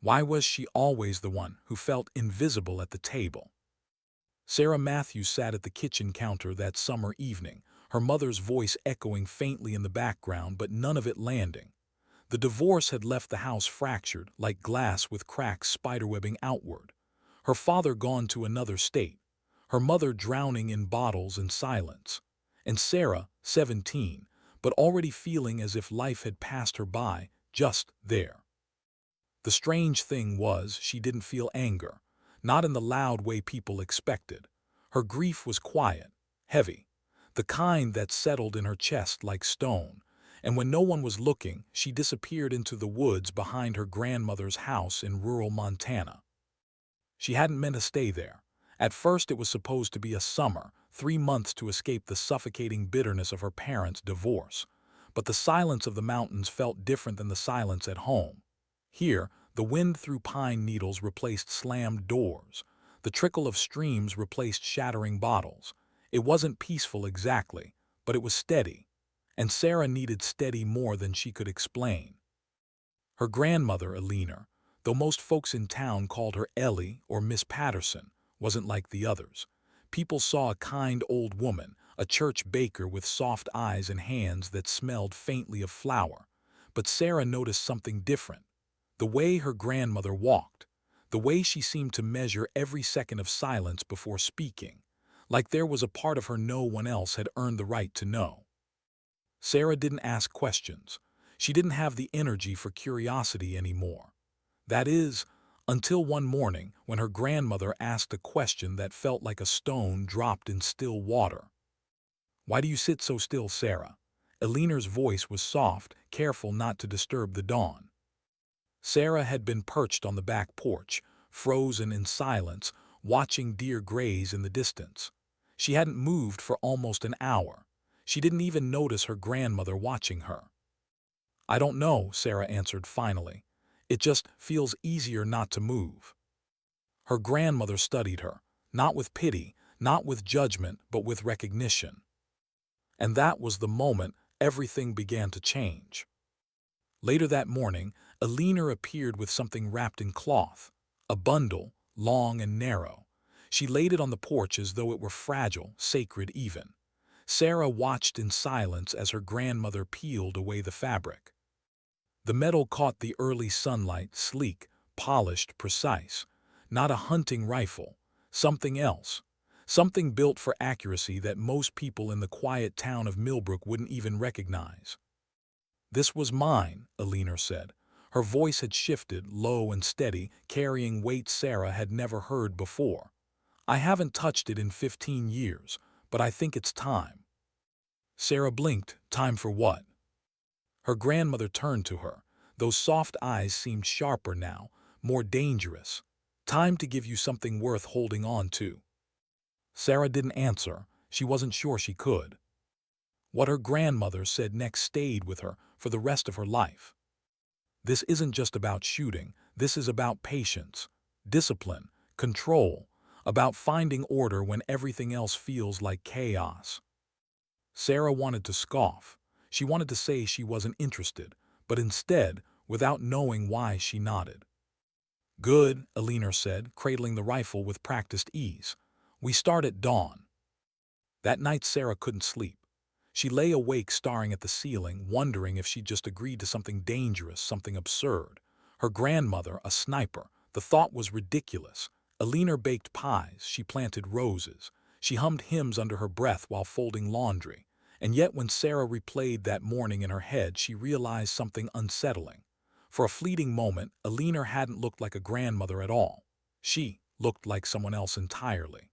Why was she always the one who felt invisible at the table? Sarah Matthews sat at the kitchen counter that summer evening, her mother's voice echoing faintly in the background but none of it landing. The divorce had left the house fractured, like glass with cracks spiderwebbing outward. Her father gone to another state, her mother drowning in bottles and silence. And Sarah, 17, but already feeling as if life had passed her by, just there. The strange thing was she didn't feel anger, not in the loud way people expected. Her grief was quiet, heavy, the kind that settled in her chest like stone, and when no one was looking, she disappeared into the woods behind her grandmother's house in rural Montana. She hadn't meant to stay there. At first it was supposed to be a summer, 3 months to escape the suffocating bitterness of her parents' divorce. But the silence of the mountains felt different than the silence at home. Here, the wind through pine needles replaced slammed doors. The trickle of streams replaced shattering bottles. It wasn't peaceful exactly, but it was steady. And Sarah needed steady more than she could explain. Her grandmother, Eleanor, though most folks in town called her Ellie or Miss Patterson, wasn't like the others. People saw a kind old woman, a church baker with soft eyes and hands that smelled faintly of flour. But Sarah noticed something different. The way her grandmother walked, the way she seemed to measure every second of silence before speaking, like there was a part of her no one else had earned the right to know. Sarah didn't ask questions. She didn't have the energy for curiosity anymore. That is, until one morning when her grandmother asked a question that felt like a stone dropped in still water. "Why do you sit so still, Sarah?" Eleanor's voice was soft, careful not to disturb the dawn. Sarah had been perched on the back porch, frozen in silence, watching deer graze in the distance. She hadn't moved for almost an hour. She didn't even notice her grandmother watching her. "I don't know," Sarah answered finally. "It just feels easier not to move." Her grandmother studied her, not with pity, not with judgment, but with recognition. And that was the moment everything began to change. Later that morning, Eleanor appeared with something wrapped in cloth, a bundle, long and narrow. She laid it on the porch as though it were fragile, sacred even. Sarah watched in silence as her grandmother peeled away the fabric. The metal caught the early sunlight, sleek, polished, precise. Not a hunting rifle, something else. Something built for accuracy that most people in the quiet town of Millbrook wouldn't even recognize. "This was mine," Eleanor said. Her voice had shifted, low and steady, carrying weight Sarah had never heard before. "I haven't touched it in 15 years, but I think it's time." Sarah blinked. Time for what? Her grandmother turned to her. Those soft eyes seemed sharper now, more dangerous. "Time to give you something worth holding on to." Sarah didn't answer. She wasn't sure she could. What her grandmother said next stayed with her for the rest of her life. "This isn't just about shooting. This is about patience, discipline, control, about finding order when everything else feels like chaos." Sarah wanted to scoff. She wanted to say she wasn't interested, but instead, without knowing why, she nodded. "Good," Eleanor said, cradling the rifle with practiced ease. "We start at dawn." That night Sarah couldn't sleep. She lay awake staring at the ceiling, wondering if she'd just agreed to something dangerous, something absurd. Her grandmother, a sniper, the thought was ridiculous. Eleanor baked pies, she planted roses. She hummed hymns under her breath while folding laundry. And yet when Sarah replayed that morning in her head, she realized something unsettling. For a fleeting moment, Eleanor hadn't looked like a grandmother at all. She looked like someone else entirely.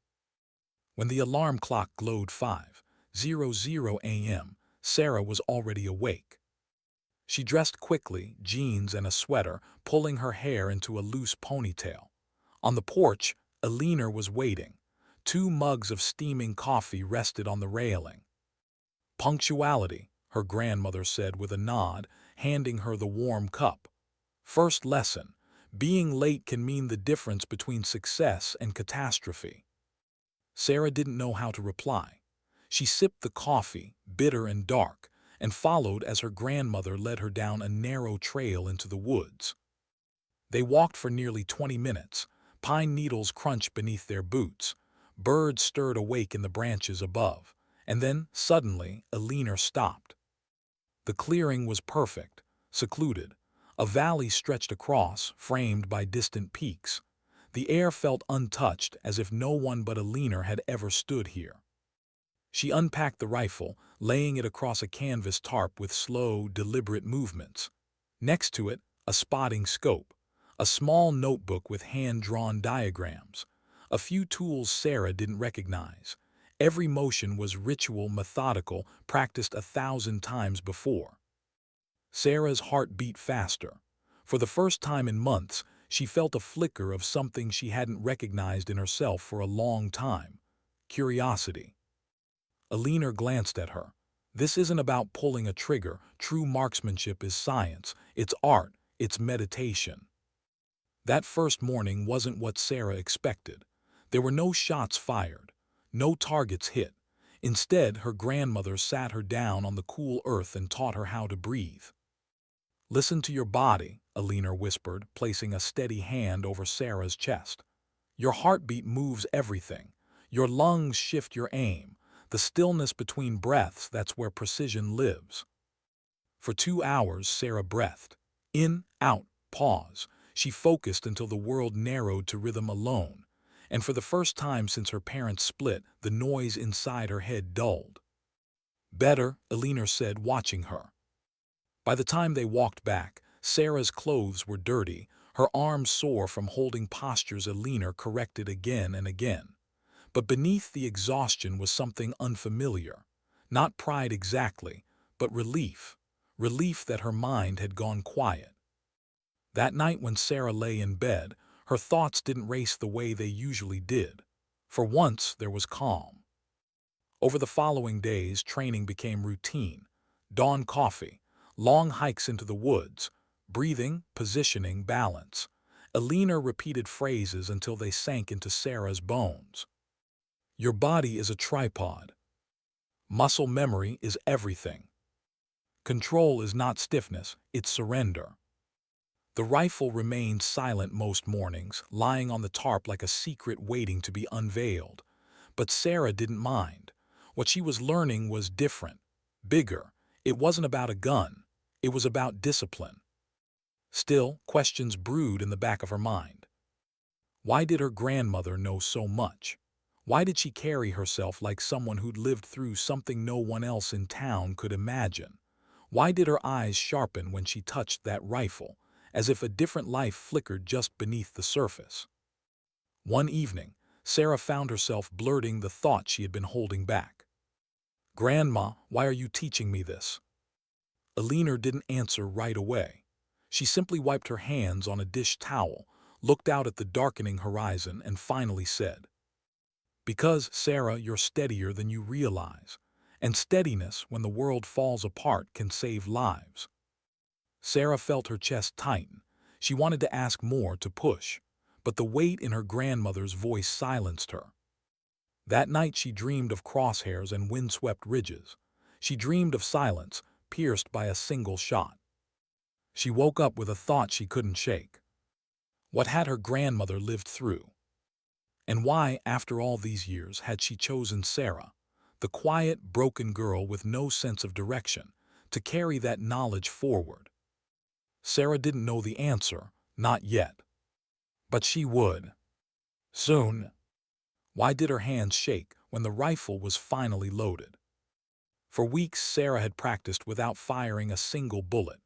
When the alarm clock glowed 5:00 a.m., Sarah was already awake. She dressed quickly, jeans and a sweater, pulling her hair into a loose ponytail. On the porch, Eleanor was waiting. 2 mugs of steaming coffee rested on the railing. "Punctuality," her grandmother said with a nod, handing her the warm cup. "First lesson, being late can mean the difference between success and catastrophe." Sarah didn't know how to reply. She sipped the coffee, bitter and dark, and followed as her grandmother led her down a narrow trail into the woods. They walked for nearly 20 minutes. Pine needles crunched beneath their boots. Birds stirred awake in the branches above. And then, suddenly, Eleanor stopped. The clearing was perfect, secluded. A valley stretched across, framed by distant peaks. The air felt untouched, as if no one but Eleanor had ever stood here. She unpacked the rifle, laying it across a canvas tarp with slow, deliberate movements. Next to it, a spotting scope, a small notebook with hand-drawn diagrams, a few tools Sarah didn't recognize. Every motion was ritual, methodical, practiced 1,000 times before. Sarah's heart beat faster. For the first time in months, she felt a flicker of something she hadn't recognized in herself for a long time: curiosity. Eleanor glanced at her. This isn't about pulling a trigger. True marksmanship is science, it's art, it's meditation. That first morning wasn't what Sarah expected. There were no shots fired, no targets hit. Instead, her grandmother sat her down on the cool earth and taught her how to breathe. "Listen to your body," Eleanor whispered, placing a steady hand over Sarah's chest. "Your heartbeat moves everything. Your lungs shift your aim. The stillness between breaths, that's where precision lives." For 2 hours, Sarah breathed. In, out, pause. She focused until the world narrowed to rhythm alone. And for the first time since her parents split, the noise inside her head dulled. "Better," Eleanor said, watching her. By the time they walked back, Sarah's clothes were dirty, her arms sore from holding postures Eleanor corrected again and again. But beneath the exhaustion was something unfamiliar. Not pride exactly, but relief. Relief that her mind had gone quiet. That night when Sarah lay in bed, her thoughts didn't race the way they usually did. For once, there was calm. Over the following days, training became routine. Dawn coffee, long hikes into the woods, breathing, positioning, balance. Eleanor repeated phrases until they sank into Sarah's bones. Your body is a tripod. Muscle memory is everything. Control is not stiffness, it's surrender. The rifle remained silent most mornings, lying on the tarp like a secret waiting to be unveiled. But Sarah didn't mind. What she was learning was different, bigger. It wasn't about a gun. It was about discipline. Still, questions brewed in the back of her mind. Why did her grandmother know so much? Why did she carry herself like someone who'd lived through something no one else in town could imagine? Why did her eyes sharpen when she touched that rifle, as if a different life flickered just beneath the surface? One evening, Sarah found herself blurting the thought she had been holding back. "Grandma, why are you teaching me this?" Eleanor didn't answer right away. She simply wiped her hands on a dish towel, looked out at the darkening horizon, and finally said, "Because, Sarah, you're steadier than you realize. And steadiness, when the world falls apart, can save lives." Sarah felt her chest tighten. She wanted to ask more, to push. But the weight in her grandmother's voice silenced her. That night she dreamed of crosshairs and windswept ridges. She dreamed of silence, pierced by a single shot. She woke up with a thought she couldn't shake. What had her grandmother lived through? And why, after all these years, had she chosen Sarah, the quiet, broken girl with no sense of direction, to carry that knowledge forward? Sarah didn't know the answer, not yet. But she would. Soon. Why did her hands shake when the rifle was finally loaded? For weeks, Sarah had practiced without firing a single bullet.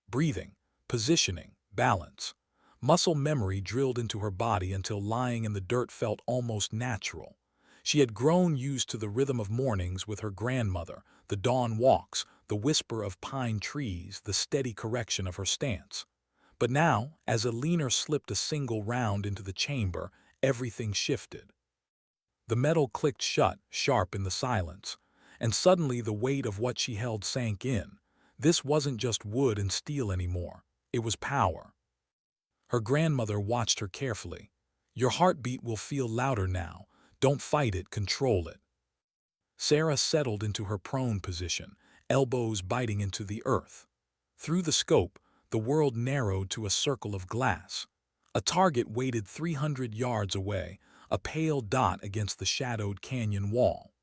Breathing, positioning, balance. Muscle memory drilled into her body until lying in the dirt felt almost natural. She had grown used to the rhythm of mornings with her grandmother, the dawn walks, the whisper of pine trees, the steady correction of her stance. But now, as Eleanor slipped a single round into the chamber, everything shifted. The metal clicked shut, sharp in the silence, and suddenly the weight of what she held sank in. This wasn't just wood and steel anymore. It was power. Her grandmother watched her carefully. "Your heartbeat will feel louder now. Don't fight it, control it." Sarah settled into her prone position, elbows biting into the earth. Through the scope, the world narrowed to a circle of glass. A target waited 300 yards away, a pale dot against the shadowed canyon wall.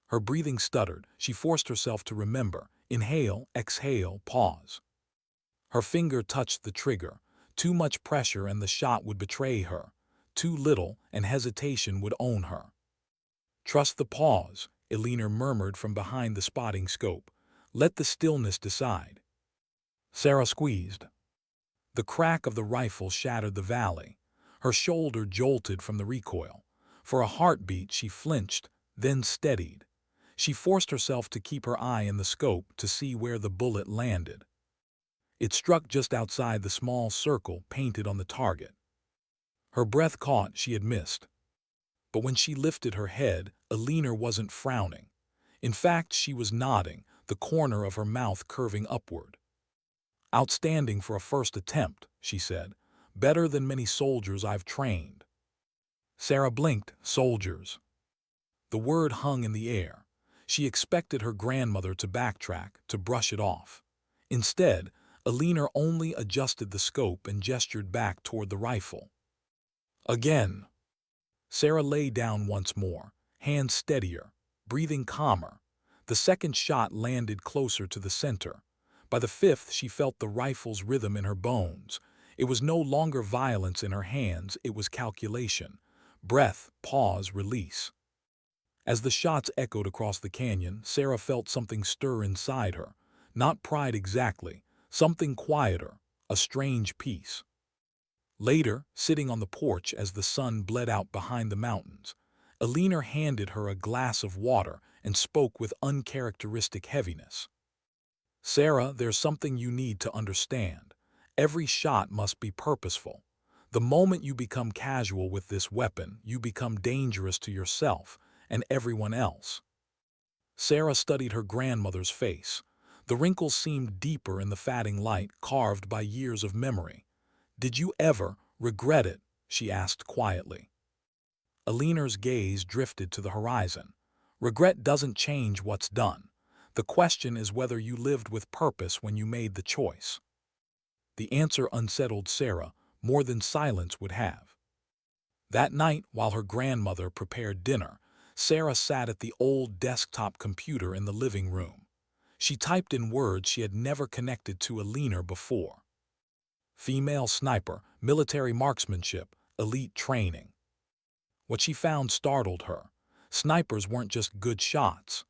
Her breathing stuttered. She forced herself to remember. Inhale, exhale, pause. Her finger touched the trigger. Too much pressure and the shot would betray her. Too little and hesitation would own her. Trust the pause, Eleanor murmured from behind the spotting scope. Let the stillness decide. Sarah squeezed. The crack of the rifle shattered the valley. Her shoulder jolted from the recoil. For a heartbeat she flinched, then steadied. She forced herself to keep her eye in the scope to see where the bullet landed. It struck just outside the small circle painted on the target. Her breath caught. She had missed. But when she lifted her head, Eleanor wasn't frowning. In fact, she was nodding, the corner of her mouth curving upward. "Outstanding for a first attempt," she said. "Better than many soldiers I've trained." Sarah blinked. Soldiers. The word hung in the air. She expected her grandmother to backtrack, to brush it off. Instead, Eleanor only adjusted the scope and gestured back toward the rifle. Again. Sarah lay down once more, hands steadier, breathing calmer. The second shot landed closer to the center. By the fifth, she felt the rifle's rhythm in her bones. It was no longer violence in her hands, it was calculation. Breath, pause, release. As the shots echoed across the canyon, Sarah felt something stir inside her. Not pride exactly, something quieter, a strange peace. Later, sitting on the porch as the sun bled out behind the mountains, Eleanor handed her a glass of water and spoke with uncharacteristic heaviness. "Sarah, there's something you need to understand. Every shot must be purposeful. The moment you become casual with this weapon, you become dangerous to yourself and everyone else." Sarah studied her grandmother's face. The wrinkles seemed deeper in the fading light, carved by years of memory. "Did you ever regret it?" she asked quietly. Eleanor's gaze drifted to the horizon. "Regret doesn't change what's done. The question is whether you lived with purpose when you made the choice." The answer unsettled Sarah more than silence would have. That night, while her grandmother prepared dinner, Sarah sat at the old desktop computer in the living room. She typed in words she had never connected to Eleanor before. Female sniper, military marksmanship, elite training. What she found startled her. Snipers weren't just good shots.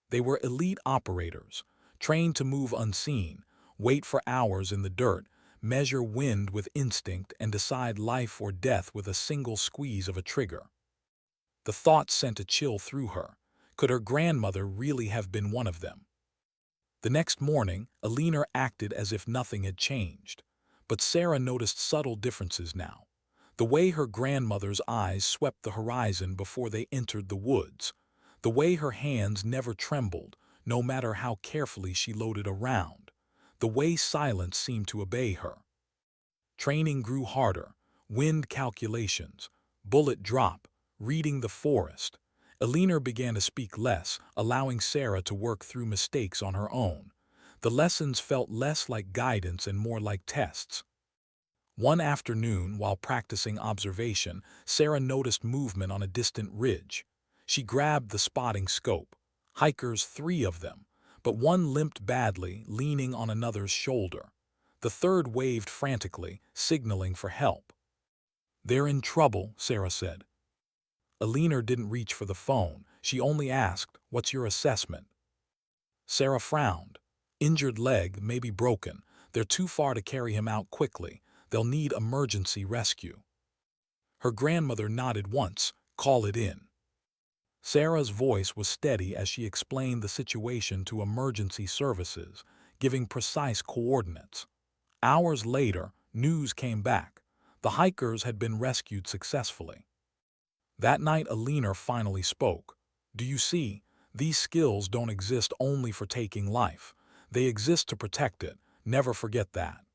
They were elite operators, trained to move unseen, wait for hours in the dirt, measure wind with instinct, and decide life or death with a single squeeze of a trigger. The thought sent a chill through her. Could her grandmother really have been one of them? The next morning, Eleanor acted as if nothing had changed. But Sarah noticed subtle differences now. The way her grandmother's eyes swept the horizon before they entered the woods. The way her hands never trembled, no matter how carefully she loaded a round. The way silence seemed to obey her. Training grew harder. Wind calculations, bullet drop, reading the forest. Eleanor began to speak less, allowing Sarah to work through mistakes on her own. The lessons felt less like guidance and more like tests. One afternoon, while practicing observation, Sarah noticed movement on a distant ridge. She grabbed the spotting scope. Hikers, 3 of them, but one limped badly, leaning on another's shoulder. The third waved frantically, signaling for help. "They're in trouble," Sarah said. Eleanor didn't reach for the phone. She only asked, "What's your assessment?" Sarah frowned. "Injured leg, maybe broken. They're too far to carry him out quickly. They'll need emergency rescue." Her grandmother nodded once. "Call it in." Sarah's voice was steady as she explained the situation to emergency services, giving precise coordinates. Hours later, news came back. The hikers had been rescued successfully. That night, Eleanor finally spoke. "Do you see? These skills don't exist only for taking life. They exist to protect it. Never forget that."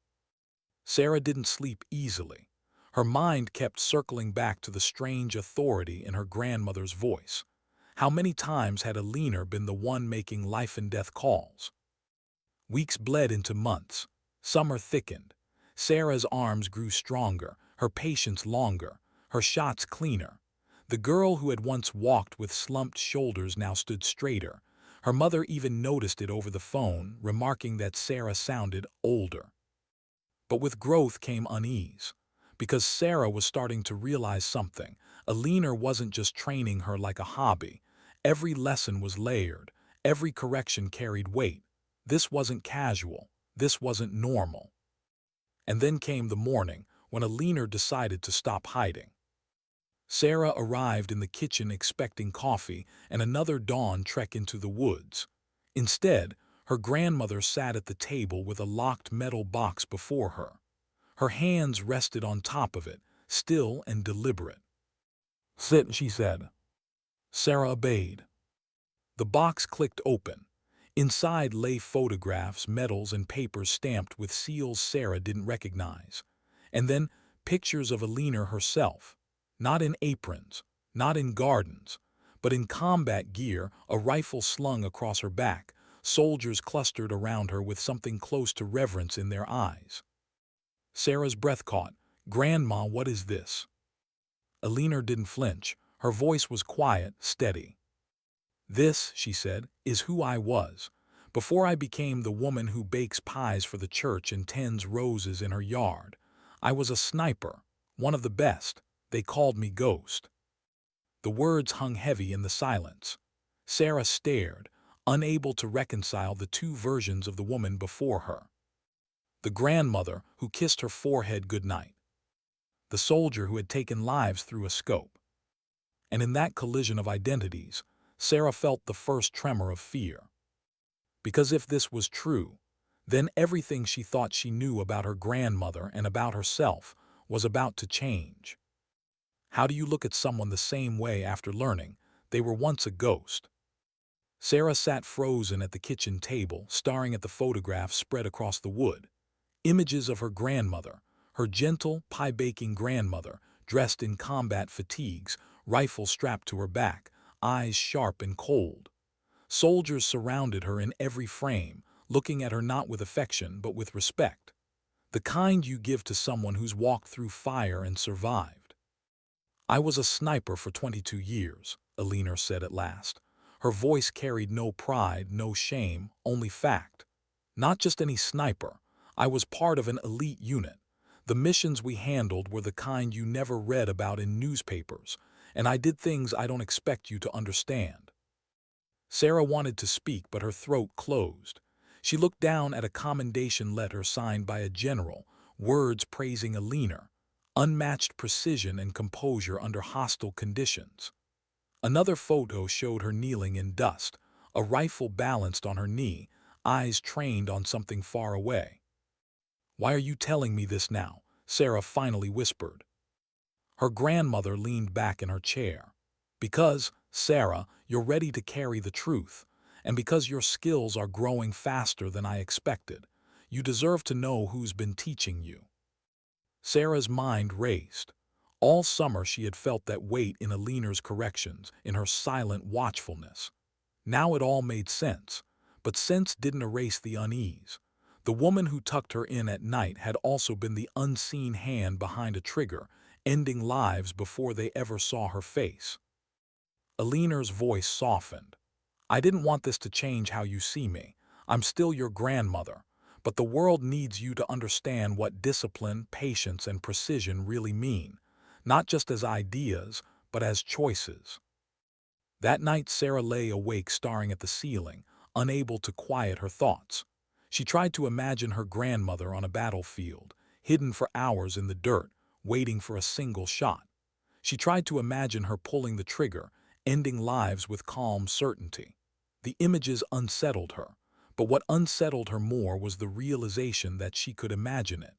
Sarah didn't sleep easily. Her mind kept circling back to the strange authority in her grandmother's voice. How many times had Eleanor been the one making life-and-death calls? Weeks bled into months. Summer thickened. Sarah's arms grew stronger, her patience longer, her shots cleaner. The girl who had once walked with slumped shoulders now stood straighter. Her mother even noticed it over the phone, remarking that Sarah sounded older. But with growth came unease. Because Sarah was starting to realize something. Eleanor wasn't just training her like a hobby. Every lesson was layered. Every correction carried weight. This wasn't casual. This wasn't normal. And then came the morning, when Eleanor decided to stop hiding. Sarah arrived in the kitchen expecting coffee and another dawn trek into the woods. Instead, her grandmother sat at the table with a locked metal box before her. Her hands rested on top of it, still and deliberate. "Sit," she said. Sarah obeyed. The box clicked open. Inside lay photographs, medals, and papers stamped with seals Sarah didn't recognize. And then pictures of Eleanor herself, not in aprons, not in gardens, but in combat gear, a rifle slung across her back, soldiers clustered around her with something close to reverence in their eyes. Sarah's breath caught. "Grandma, what is this?" Eleanor didn't flinch. Her voice was quiet, steady. "This," she said, "is who I was. Before I became the woman who bakes pies for the church and tends roses in her yard. I was a sniper, one of the best. They called me Ghost." The words hung heavy in the silence. Sarah stared, unable to reconcile the two versions of the woman before her. The grandmother who kissed her forehead goodnight. The soldier who had taken lives through a scope. And in that collision of identities, Sarah felt the first tremor of fear. Because if this was true, then everything she thought she knew about her grandmother and about herself was about to change. How do you look at someone the same way after learning they were once a ghost? Sarah sat frozen at the kitchen table, staring at the photographs spread across the wood. Images of her grandmother, her gentle, pie-baking grandmother, dressed in combat fatigues, rifle strapped to her back, eyes sharp and cold. Soldiers surrounded her in every frame, looking at her not with affection but with respect. The kind you give to someone who's walked through fire and survived. "I was a sniper for 22 years, Eleanor said at last. Her voice carried no pride, no shame, only fact. Not just any sniper. I was part of an elite unit. The missions we handled were the kind you never read about in newspapers, and I did things I don't expect you to understand." Sarah wanted to speak, but her throat closed. She looked down at a commendation letter signed by a general, words praising Eleanor, unmatched precision and composure under hostile conditions. Another photo showed her kneeling in dust, a rifle balanced on her knee, eyes trained on something far away. "Why are you telling me this now?" Sarah finally whispered. Her grandmother leaned back in her chair. "Because, Sarah, you're ready to carry the truth, and because your skills are growing faster than I expected. You deserve to know who's been teaching you." Sarah's mind raced. All summer she had felt that weight in Eleanor's corrections, in her silent watchfulness. Now it all made sense, but sense didn't erase the unease. The woman who tucked her in at night had also been the unseen hand behind a trigger, ending lives before they ever saw her face. Eleanor's voice softened. "I didn't want this to change how you see me. I'm still your grandmother, but the world needs you to understand what discipline, patience, and precision really mean, not just as ideas, but as choices." That night Sarah lay awake staring at the ceiling, unable to quiet her thoughts. She tried to imagine her grandmother on a battlefield, hidden for hours in the dirt, waiting for a single shot. She tried to imagine her pulling the trigger, ending lives with calm certainty. The images unsettled her, but what unsettled her more was the realization that she could imagine it,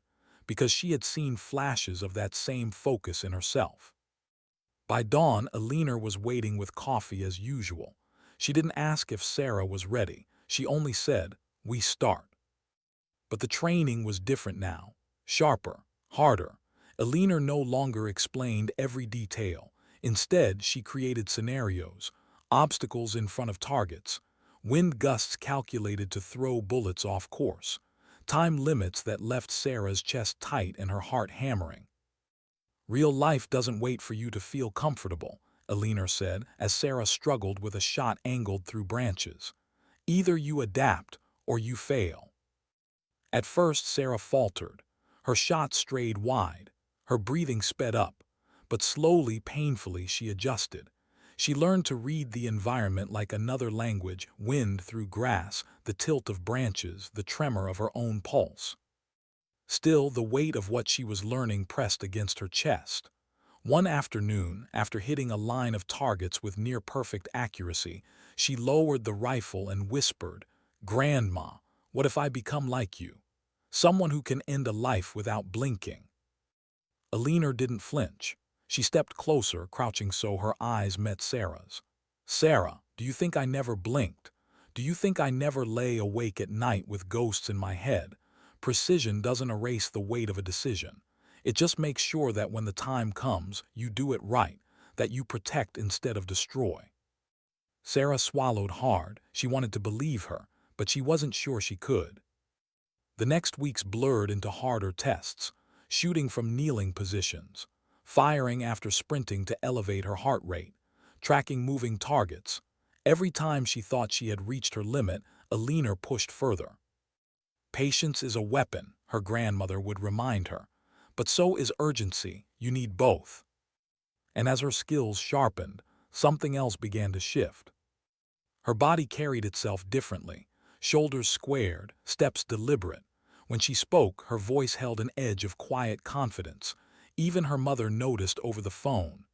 because she had seen flashes of that same focus in herself. By dawn, Eleanor was waiting with coffee as usual. She didn't ask if Sarah was ready. She only said, "We start." But the training was different now, sharper, harder. Eleanor no longer explained every detail. Instead, she created scenarios, obstacles in front of targets, wind gusts calculated to throw bullets off course, time limits that left Sarah's chest tight and her heart hammering. Real life doesn't wait for you to feel comfortable, Eleanor said as Sarah struggled with a shot angled through branches. Either you adapt or you fail. At first, Sarah faltered. Her shot strayed wide. Her breathing sped up. But slowly, painfully, she adjusted. She learned to read the environment like another language, wind through grass, the tilt of branches, the tremor of her own pulse. Still, the weight of what she was learning pressed against her chest. One afternoon, after hitting a line of targets with near-perfect accuracy, she lowered the rifle and whispered, "Grandma, what if I become like you? Someone who can end a life without blinking." Eleanor didn't flinch. She stepped closer, crouching so her eyes met Sarah's. "Sarah, do you think I never blinked? Do you think I never lay awake at night with ghosts in my head? Precision doesn't erase the weight of a decision. It just makes sure that when the time comes, you do it right, that you protect instead of destroy." Sarah swallowed hard. She wanted to believe her, but she wasn't sure she could. The next weeks blurred into harder tests, shooting from kneeling positions, firing after sprinting to elevate her heart rate, tracking moving targets. Every time she thought she had reached her limit, Eleanor pushed further. "Patience is a weapon," her grandmother would remind her, "but so is urgency. You need both." And as her skills sharpened, something else began to shift. Her body carried itself differently, shoulders squared, steps deliberate. When she spoke, her voice held an edge of quiet confidence. Even her mother noticed over the phone.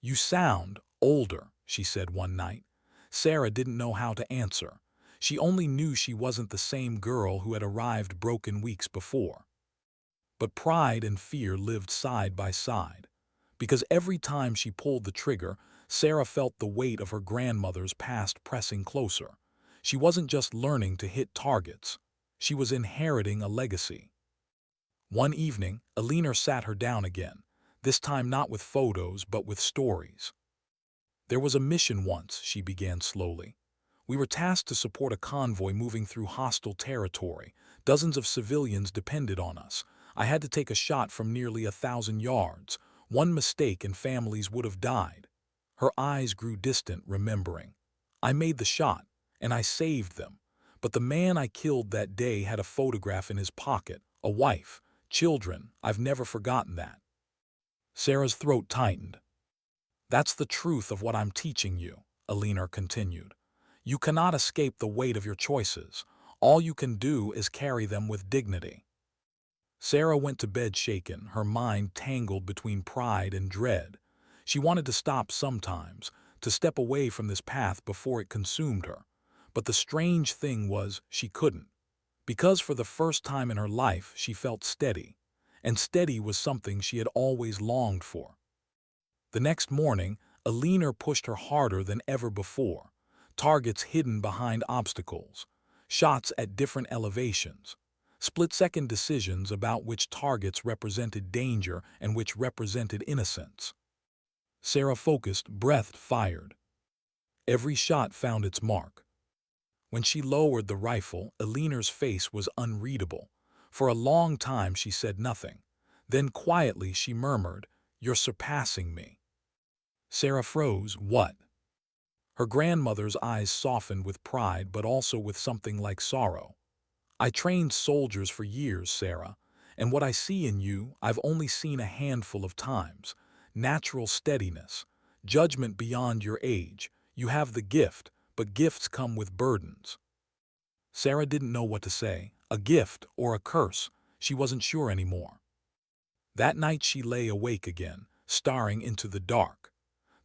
"You sound older," she said one night. Sarah didn't know how to answer. She only knew she wasn't the same girl who had arrived broken weeks before. But pride and fear lived side by side. Because every time she pulled the trigger, Sarah felt the weight of her grandmother's past pressing closer. She wasn't just learning to hit targets. She was inheriting a legacy. One evening, Eleanor sat her down again, this time not with photos but with stories. "There was a mission once," she began slowly. "We were tasked to support a convoy moving through hostile territory. Dozens of civilians depended on us. I had to take a shot from nearly 1,000 yards. One mistake and families would have died." Her eyes grew distant, remembering. "I made the shot, and I saved them. But the man I killed that day had a photograph in his pocket, a wife, children. I've never forgotten that." Sarah's throat tightened. "That's the truth of what I'm teaching you," Eleanor continued. "You cannot escape the weight of your choices. All you can do is carry them with dignity." Sarah went to bed shaken, her mind tangled between pride and dread. She wanted to stop sometimes, to step away from this path before it consumed her. But the strange thing was, she couldn't. Because for the first time in her life, she felt steady. And steady was something she had always longed for. The next morning, Eleanor pushed her harder than ever before. Targets hidden behind obstacles. Shots at different elevations. Split-second decisions about which targets represented danger and which represented innocence. Sarah focused, breathed, fired. Every shot found its mark. When she lowered the rifle, Eleanor's face was unreadable. For a long time she said nothing. Then quietly she murmured, "You're surpassing me." Sarah froze. "What?" Her grandmother's eyes softened with pride but also with something like sorrow. "I trained soldiers for years, Sarah, and what I see in you, I've only seen a handful of times. Natural steadiness, judgment beyond your age. You have the gift, but gifts come with burdens." Sarah didn't know what to say, a gift or a curse. She wasn't sure anymore. That night she lay awake again, staring into the dark.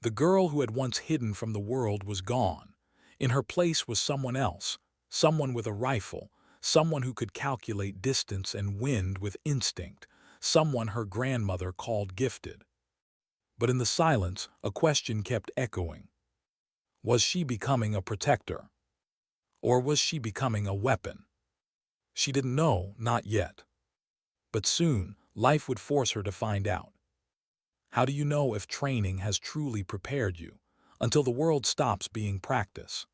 The girl who had once hidden from the world was gone. In her place was someone else, someone with a rifle, someone who could calculate distance and wind with instinct, someone her grandmother called gifted. But in the silence, a question kept echoing. Was she becoming a protector? Or was she becoming a weapon? She didn't know, not yet. But soon, life would force her to find out. How do you know if training has truly prepared you? Until the world stops being practice.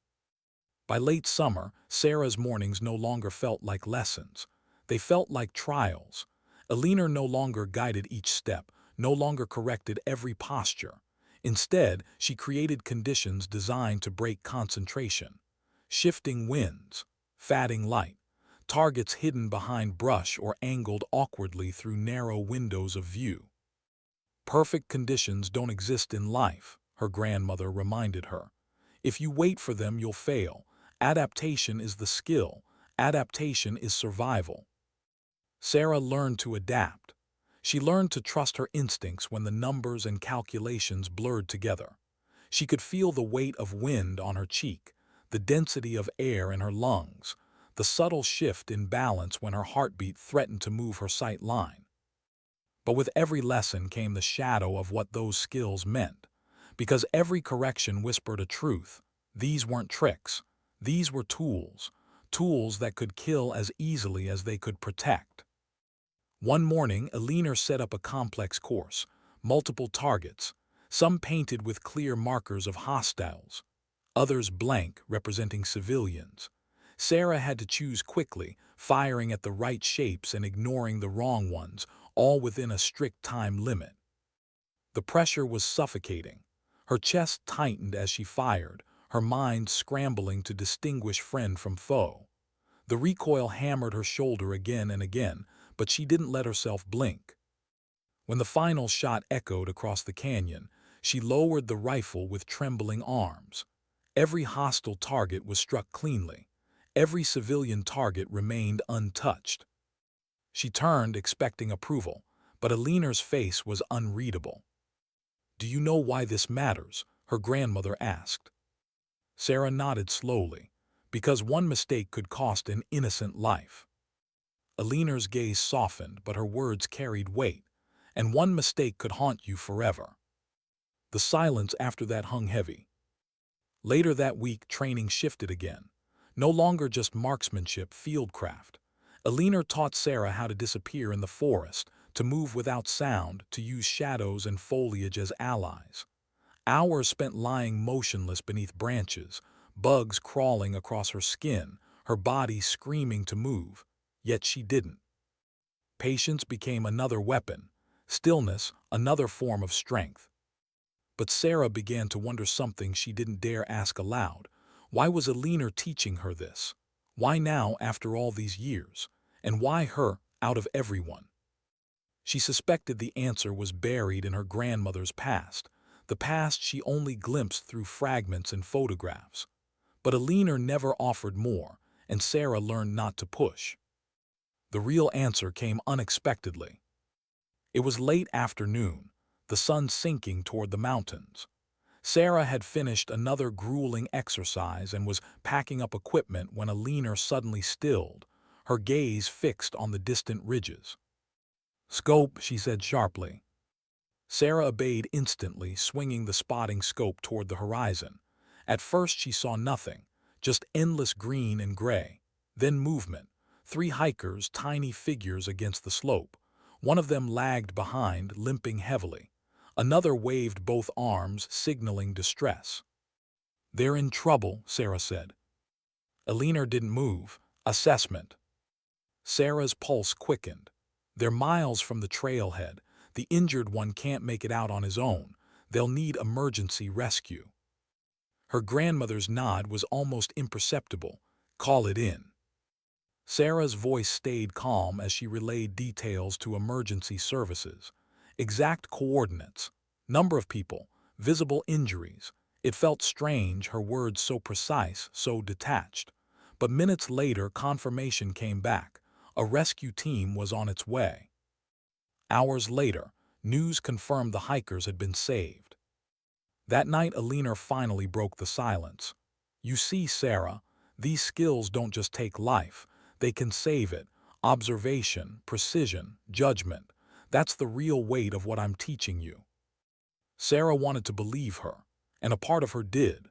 By late summer, Sarah's mornings no longer felt like lessons. They felt like trials. Eleanor no longer guided each step, no longer corrected every posture. Instead, she created conditions designed to break concentration. Shifting winds, fading light, targets hidden behind brush or angled awkwardly through narrow windows of view. Perfect conditions don't exist in life, her grandmother reminded her. If you wait for them, you'll fail. Adaptation is the skill. Adaptation is survival. Sarah learned to adapt. She learned to trust her instincts when the numbers and calculations blurred together. She could feel the weight of wind on her cheek, the density of air in her lungs, the subtle shift in balance when her heartbeat threatened to move her sight line. But with every lesson came the shadow of what those skills meant, because every correction whispered a truth. These weren't tricks. These were tools, tools that could kill as easily as they could protect. One morning, Eleanor set up a complex course, multiple targets, some painted with clear markers of hostiles, others blank, representing civilians. Sarah had to choose quickly, firing at the right shapes and ignoring the wrong ones, all within a strict time limit. The pressure was suffocating. Her chest tightened as she fired, her mind scrambling to distinguish friend from foe. The recoil hammered her shoulder again and again, but she didn't let herself blink. When the final shot echoed across the canyon, she lowered the rifle with trembling arms. Every hostile target was struck cleanly. Every civilian target remained untouched. She turned, expecting approval, but Eleanor's face was unreadable. "Do you know why this matters?" her grandmother asked. Sarah nodded slowly. "Because one mistake could cost an innocent life." Eleanor's gaze softened, but her words carried weight. "And one mistake could haunt you forever." The silence after that hung heavy. Later that week, training shifted again. No longer just marksmanship, fieldcraft. Eleanor taught Sarah how to disappear in the forest, to move without sound, to use shadows and foliage as allies. Hours spent lying motionless beneath branches, bugs crawling across her skin, her body screaming to move, yet she didn't. Patience became another weapon, stillness another form of strength. But Sarah began to wonder something she didn't dare ask aloud. Why was Eleanor teaching her this? Why now, after all these years? And why her, out of everyone? She suspected the answer was buried in her grandmother's past, the past she only glimpsed through fragments and photographs. But Eleanor never offered more, and Sarah learned not to push. The real answer came unexpectedly. It was late afternoon, the sun sinking toward the mountains. Sarah had finished another grueling exercise and was packing up equipment when Eleanor suddenly stilled, her gaze fixed on the distant ridges. "Scope," she said sharply. Sarah obeyed instantly, swinging the spotting scope toward the horizon. At first she saw nothing, just endless green and gray. Then movement. 3 hikers, tiny figures against the slope. One of them lagged behind, limping heavily. Another waved both arms, signaling distress. "They're in trouble," Sarah said. Eleanor didn't move. Assessment. Sarah's pulse quickened. "They're miles from the trailhead. The injured one can't make it out on his own. They'll need emergency rescue." Her grandmother's nod was almost imperceptible. "Call it in." Sarah's voice stayed calm as she relayed details to emergency services. Exact coordinates, number of people, visible injuries. It felt strange, her words so precise, so detached. But minutes later, confirmation came back. A rescue team was on its way. Hours later, news confirmed the hikers had been saved. That night, Eleanor finally broke the silence. "You see, Sarah, these skills don't just take life. They can save it. Observation, precision, judgment. That's the real weight of what I'm teaching you." Sarah wanted to believe her, and a part of her did.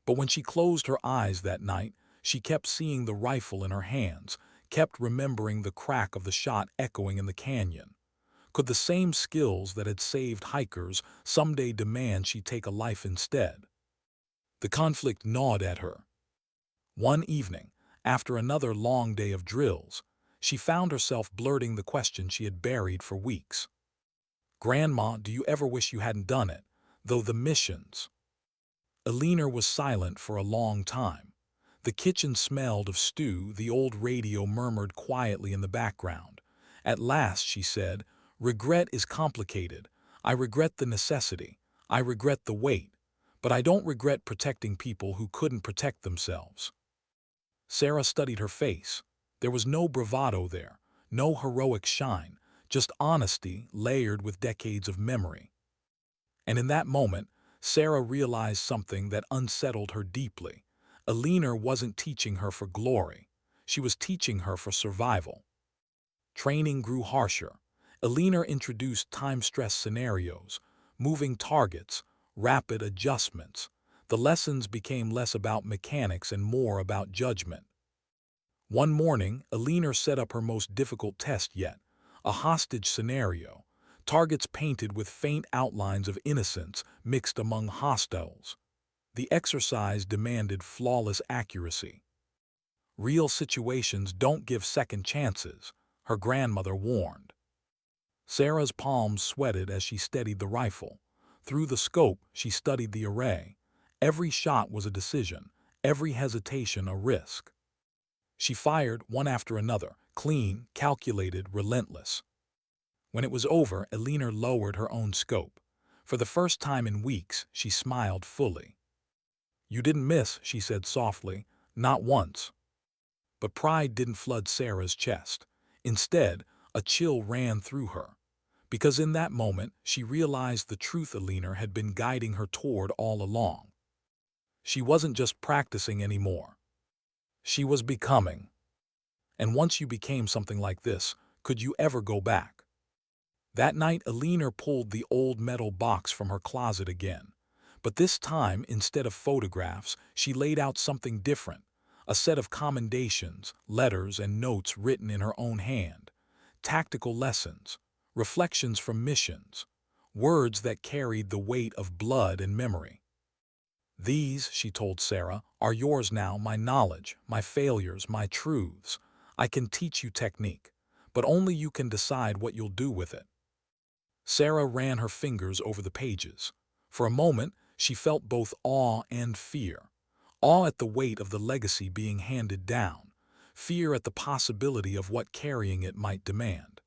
But when she closed her eyes that night, she kept seeing the rifle in her hands, kept remembering the crack of the shot echoing in the canyon. Could the same skills that had saved hikers someday demand she take a life instead? The conflict gnawed at her. One evening, after another long day of drills, she found herself blurting the question she had buried for weeks. Grandma, do you ever wish you hadn't done it? Though the missions. Eleanor was silent for a long time. The kitchen smelled of stew, the old radio murmured quietly in the background. At last, she said, regret is complicated. I regret the necessity. I regret the weight. But I don't regret protecting people who couldn't protect themselves. Sarah studied her face. There was no bravado there, no heroic shine, just honesty layered with decades of memory. And in that moment, Sarah realized something that unsettled her deeply. Eleanor wasn't teaching her for glory. She was teaching her for survival. Training grew harsher. Eleanor introduced time-stress scenarios, moving targets, rapid adjustments. The lessons became less about mechanics and more about judgment. One morning, Eleanor set up her most difficult test yet, a hostage scenario, targets painted with faint outlines of innocence mixed among hostiles. The exercise demanded flawless accuracy. Real situations don't give second chances, her grandmother warned. Sarah's palms sweated as she steadied the rifle. Through the scope, she studied the array. Every shot was a decision, every hesitation a risk. She fired one after another, clean, calculated, relentless. When it was over, Eleanor lowered her own scope. For the first time in weeks, she smiled fully. You didn't miss, she said softly, not once. But pride didn't flood Sarah's chest. Instead, a chill ran through her. Because in that moment, she realized the truth Eleanor had been guiding her toward all along. She wasn't just practicing anymore. She was becoming. And once you became something like this, could you ever go back? That night, Eleanor pulled the old metal box from her closet again. But this time, instead of photographs, she laid out something different. A set of commendations, letters, and notes written in her own hand. Tactical lessons, reflections from missions, words that carried the weight of blood and memory. These, she told Sarah, are yours now, my knowledge, my failures, my truths. I can teach you technique, but only you can decide what you'll do with it. Sarah ran her fingers over the pages. For a moment, she felt both awe and fear. Awe at the weight of the legacy being handed down, fear at the possibility of what carrying it might demand.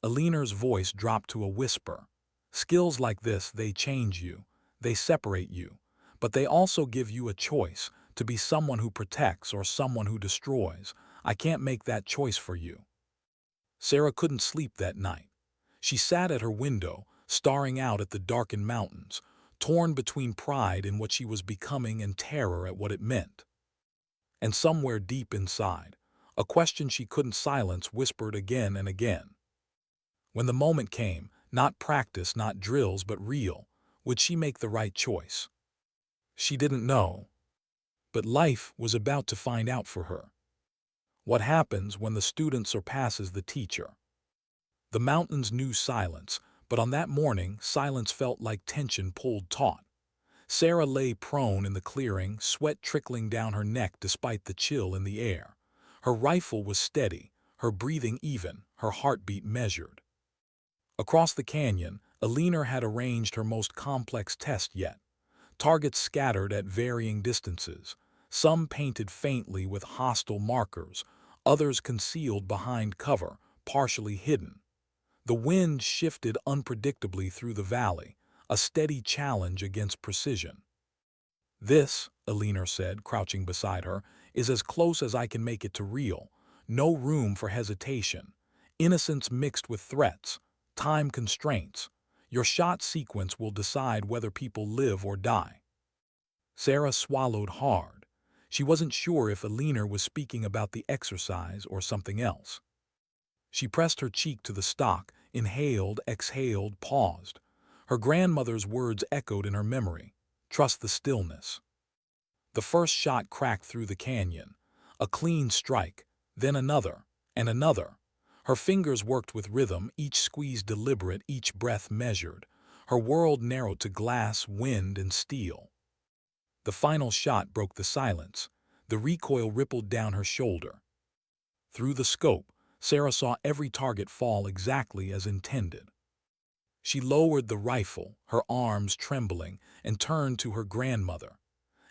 Eleanor's voice dropped to a whisper. Skills like this, they change you, they separate you, but they also give you a choice to be someone who protects or someone who destroys. I can't make that choice for you. Sarah couldn't sleep that night. She sat at her window, staring out at the darkened mountains, torn between pride in what she was becoming and terror at what it meant. And somewhere deep inside, a question she couldn't silence whispered again and again. When the moment came, not practice, not drills, but real, would she make the right choice? She didn't know. But life was about to find out for her. What happens when the student surpasses the teacher? The mountains knew silence, but on that morning, silence felt like tension pulled taut. Sarah lay prone in the clearing, sweat trickling down her neck despite the chill in the air. Her rifle was steady, her breathing even, her heartbeat measured. Across the canyon, Eleanor had arranged her most complex test yet. Targets scattered at varying distances, some painted faintly with hostile markers, others concealed behind cover, partially hidden. The wind shifted unpredictably through the valley, a steady challenge against precision. This, Eleanor said, crouching beside her, is as close as I can make it to real. No room for hesitation. Innocence mixed with threats. Time constraints. Your shot sequence will decide whether people live or die. Sarah swallowed hard. She wasn't sure if Eleanor was speaking about the exercise or something else. She pressed her cheek to the stock, inhaled, exhaled, paused. Her grandmother's words echoed in her memory. Trust the stillness. The first shot cracked through the canyon. A clean strike, then another, and another. Her fingers worked with rhythm, each squeeze deliberate, each breath measured. Her world narrowed to glass, wind, and steel. The final shot broke the silence. The recoil rippled down her shoulder. Through the scope, Sarah saw every target fall exactly as intended. She lowered the rifle, her arms trembling, and turned to her grandmother.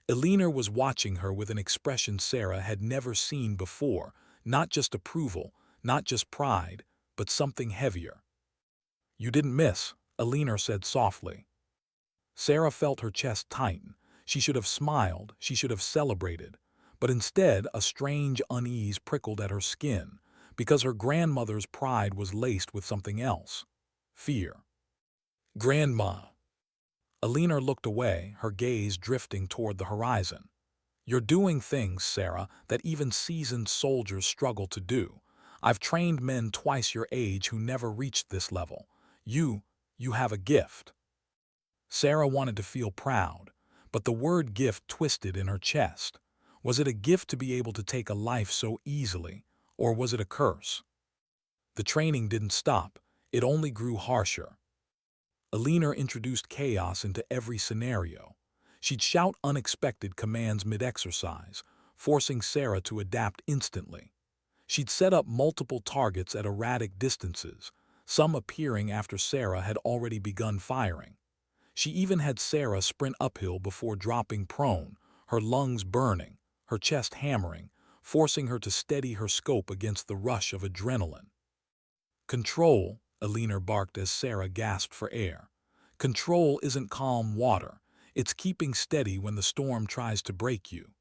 Eleanor was watching her with an expression Sarah had never seen before, not just approval, not just pride, but something heavier. "You didn't miss," Eleanor said softly. Sarah felt her chest tighten. She should have smiled, she should have celebrated. But instead, a strange unease prickled at her skin, because her grandmother's pride was laced with something else. Fear. "Grandma." Eleanor looked away, her gaze drifting toward the horizon. "You're doing things, Sarah, that even seasoned soldiers struggle to do. I've trained men twice your age who never reached this level. You have a gift." Sarah wanted to feel proud, but the word gift twisted in her chest. Was it a gift to be able to take a life so easily, or was it a curse? The training didn't stop, it only grew harsher. Eleanor introduced chaos into every scenario. She'd shout unexpected commands mid-exercise, forcing Sarah to adapt instantly. She'd set up multiple targets at erratic distances, some appearing after Sarah had already begun firing. She even had Sarah sprint uphill before dropping prone, her lungs burning, her chest hammering, forcing her to steady her scope against the rush of adrenaline. "Control," Eleanor barked as Sarah gasped for air. "Control isn't calm water. It's keeping steady when the storm tries to break you."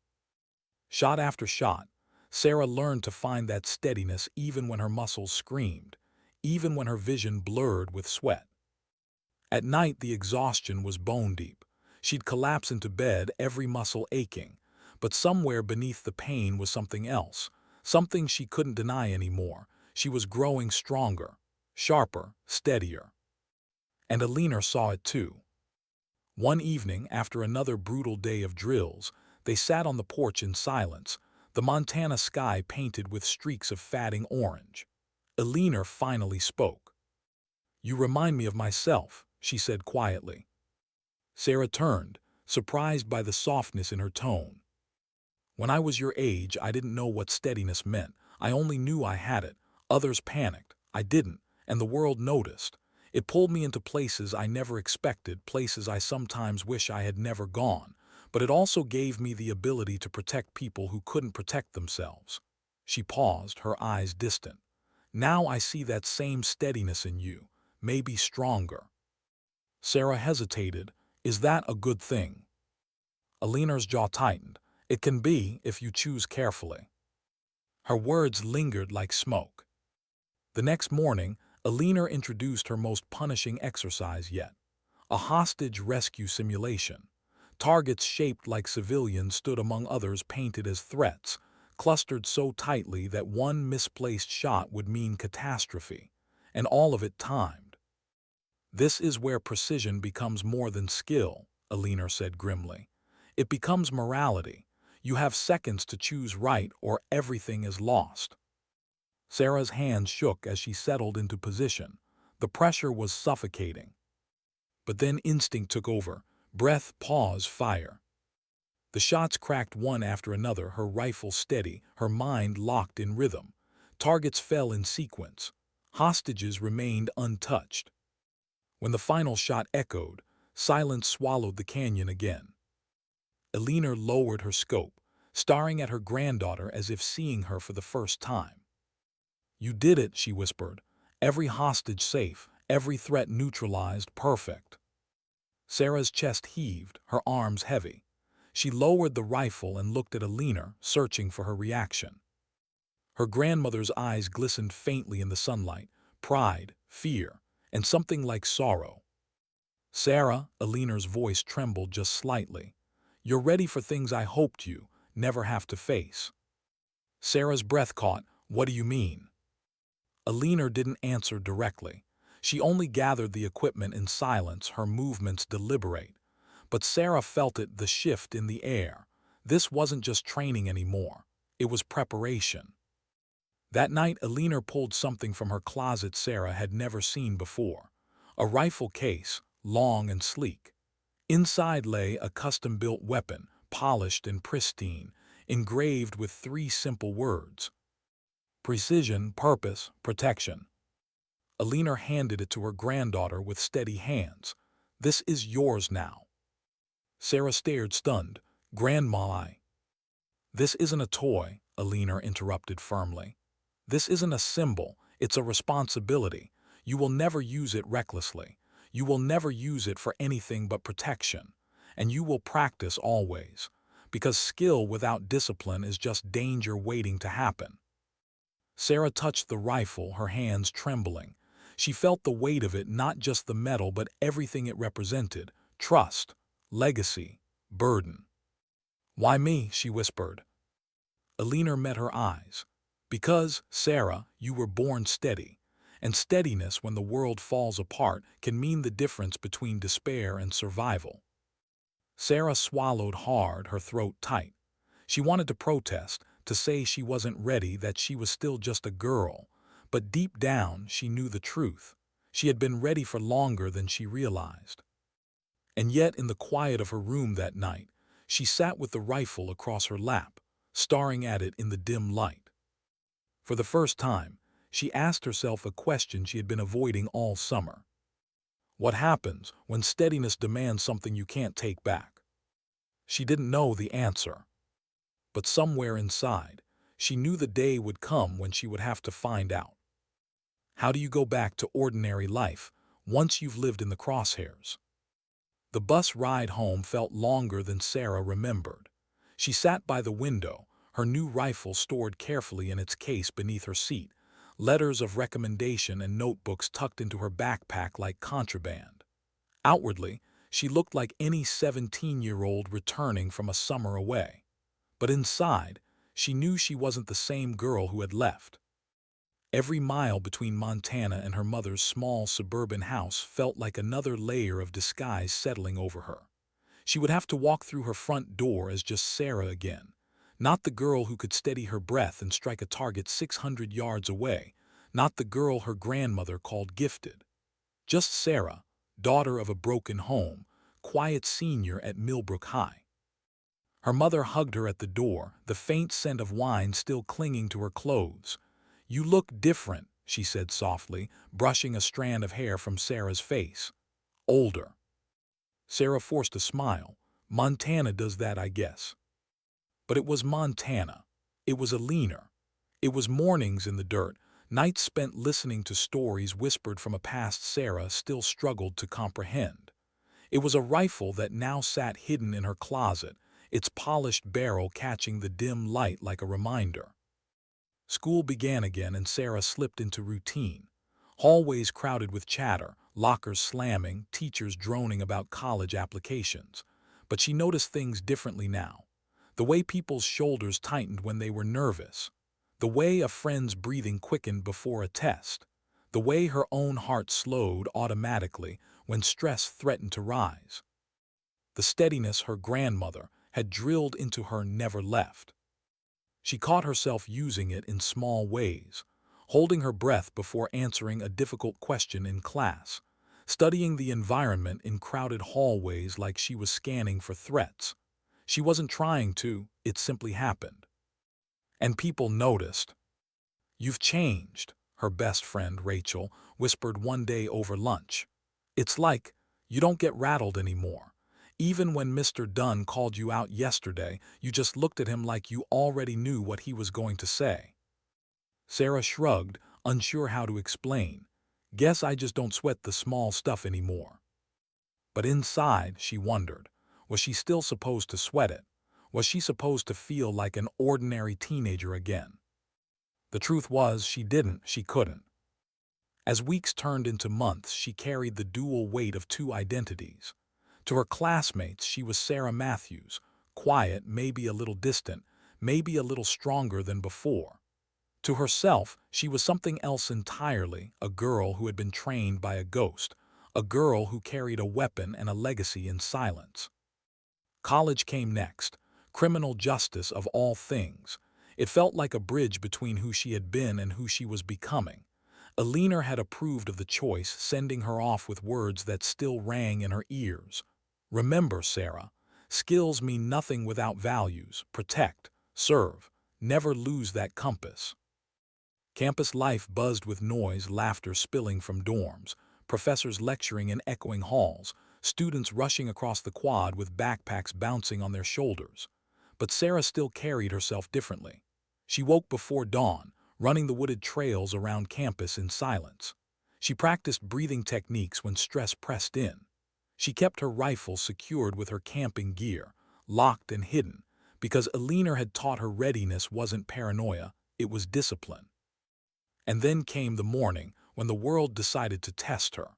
Shot after shot, Sarah learned to find that steadiness even when her muscles screamed, even when her vision blurred with sweat. At night, the exhaustion was bone-deep. She'd collapse into bed, every muscle aching. But somewhere beneath the pain was something else, something she couldn't deny anymore. She was growing stronger, sharper, steadier. And Eleanor saw it too. One evening, after another brutal day of drills, they sat on the porch in silence, the Montana sky painted with streaks of fatting orange. Eleanor finally spoke. "You remind me of myself," she said quietly. Sarah turned, surprised by the softness in her tone. "When I was your age, I didn't know what steadiness meant. I only knew I had it. Others panicked. I didn't, and the world noticed. It pulled me into places I never expected, places I sometimes wish I had never gone. But it also gave me the ability to protect people who couldn't protect themselves." She paused, her eyes distant. "Now I see that same steadiness in you, maybe stronger." Sarah hesitated. "Is that a good thing?" Eleanor's jaw tightened. "It can be, if you choose carefully." Her words lingered like smoke. The next morning, Eleanor introduced her most punishing exercise yet. A hostage rescue simulation. Targets shaped like civilians stood among others painted as threats, clustered so tightly that one misplaced shot would mean catastrophe, and all of it timed. "This is where precision becomes more than skill," Eleanor said grimly. "It becomes morality. You have seconds to choose right or everything is lost." Sarah's hands shook as she settled into position. The pressure was suffocating. But then instinct took over. Breath, pause, fire. The shots cracked one after another, her rifle steady, her mind locked in rhythm. Targets fell in sequence. Hostages remained untouched. When the final shot echoed, silence swallowed the canyon again. Eleanor lowered her scope, staring at her granddaughter as if seeing her for the first time. "You did it," she whispered. "Every hostage safe, every threat neutralized, perfect." Sarah's chest heaved, her arms heavy. She lowered the rifle and looked at Eleanor, searching for her reaction. Her grandmother's eyes glistened faintly in the sunlight, pride, fear, and something like sorrow. "Sarah," Eleanor's voice trembled just slightly. "You're ready for things I hoped you never have to face." Sarah's breath caught. "What do you mean?" Eleanor didn't answer directly. She only gathered the equipment in silence, her movements deliberate. But Sarah felt it, the shift in the air. This wasn't just training anymore. It was preparation. That night, Eleanor pulled something from her closet Sarah had never seen before. A rifle case, long and sleek. Inside lay a custom-built weapon, polished and pristine, engraved with 3 simple words: precision, purpose, protection. Eleanor handed it to her granddaughter with steady hands. "This is yours now." Sarah stared stunned. "Grandma, This isn't a toy," Eleanor interrupted firmly. "This isn't a symbol, it's a responsibility. You will never use it recklessly. You will never use it for anything but protection. And you will practice always. Because skill without discipline is just danger waiting to happen." Sarah touched the rifle, her hands trembling. She felt the weight of it, not just the metal but everything it represented: trust, legacy, burden. "Why me?" she whispered. Eleanor met her eyes. "Because, Sarah, you were born steady. And steadiness, when the world falls apart, can mean the difference between despair and survival." Sarah swallowed hard, her throat tight. She wanted to protest, to say she wasn't ready, that she was still just a girl. But deep down, she knew the truth. She had been ready for longer than she realized. And yet, in the quiet of her room that night, she sat with the rifle across her lap, staring at it in the dim light. For the first time, she asked herself a question she had been avoiding all summer. What happens when steadiness demands something you can't take back? She didn't know the answer. But somewhere inside, she knew the day would come when she would have to find out. How do you go back to ordinary life once you've lived in the crosshairs? The bus ride home felt longer than Sarah remembered. She sat by the window, her new rifle stored carefully in its case beneath her seat, letters of recommendation and notebooks tucked into her backpack like contraband. Outwardly, she looked like any 17-year-old returning from a summer away. But inside, she knew she wasn't the same girl who had left. Every mile between Montana and her mother's small suburban house felt like another layer of disguise settling over her. She would have to walk through her front door as just Sarah again, not the girl who could steady her breath and strike a target 600 yards away, not the girl her grandmother called gifted. Just Sarah, daughter of a broken home, quiet senior at Millbrook High. Her mother hugged her at the door, the faint scent of wine still clinging to her clothes. "You look different," she said softly, brushing a strand of hair from Sarah's face. "Older." Sarah forced a smile. "Montana does that, I guess." But it was Montana. It was Eleanor. It was mornings in the dirt, nights spent listening to stories whispered from a past Sarah still struggled to comprehend. It was a rifle that now sat hidden in her closet, its polished barrel catching the dim light like a reminder. School began again and Sarah slipped into routine. Hallways crowded with chatter, lockers slamming, teachers droning about college applications. But she noticed things differently now. The way people's shoulders tightened when they were nervous. The way a friend's breathing quickened before a test. The way her own heart slowed automatically when stress threatened to rise. The steadiness her grandmother had drilled into her never left. She caught herself using it in small ways, holding her breath before answering a difficult question in class, studying the environment in crowded hallways like she was scanning for threats. She wasn't trying to, it simply happened. And people noticed. "You've changed," her best friend, Rachel, whispered one day over lunch. "It's like you don't get rattled anymore. Even when Mr. Dunn called you out yesterday, you just looked at him like you already knew what he was going to say." Sarah shrugged, unsure how to explain. "Guess I just don't sweat the small stuff anymore." But inside, she wondered, was she still supposed to sweat it? Was she supposed to feel like an ordinary teenager again? The truth was, she didn't, she couldn't. As weeks turned into months, she carried the dual weight of two identities. To her classmates, she was Sarah Matthews, quiet, maybe a little distant, maybe a little stronger than before. To herself, she was something else entirely, a girl who had been trained by a ghost, a girl who carried a weapon and a legacy in silence. College came next, criminal justice of all things. It felt like a bridge between who she had been and who she was becoming. Eleanor had approved of the choice, sending her off with words that still rang in her ears. "Remember, Sarah, skills mean nothing without values. Protect, serve, never lose that compass." Campus life buzzed with noise, laughter spilling from dorms, professors lecturing in echoing halls, students rushing across the quad with backpacks bouncing on their shoulders. But Sarah still carried herself differently. She woke before dawn, running the wooded trails around campus in silence. She practiced breathing techniques when stress pressed in. She kept her rifle secured with her camping gear, locked and hidden, because Eleanor had taught her readiness wasn't paranoia, it was discipline. And then came the morning when the world decided to test her.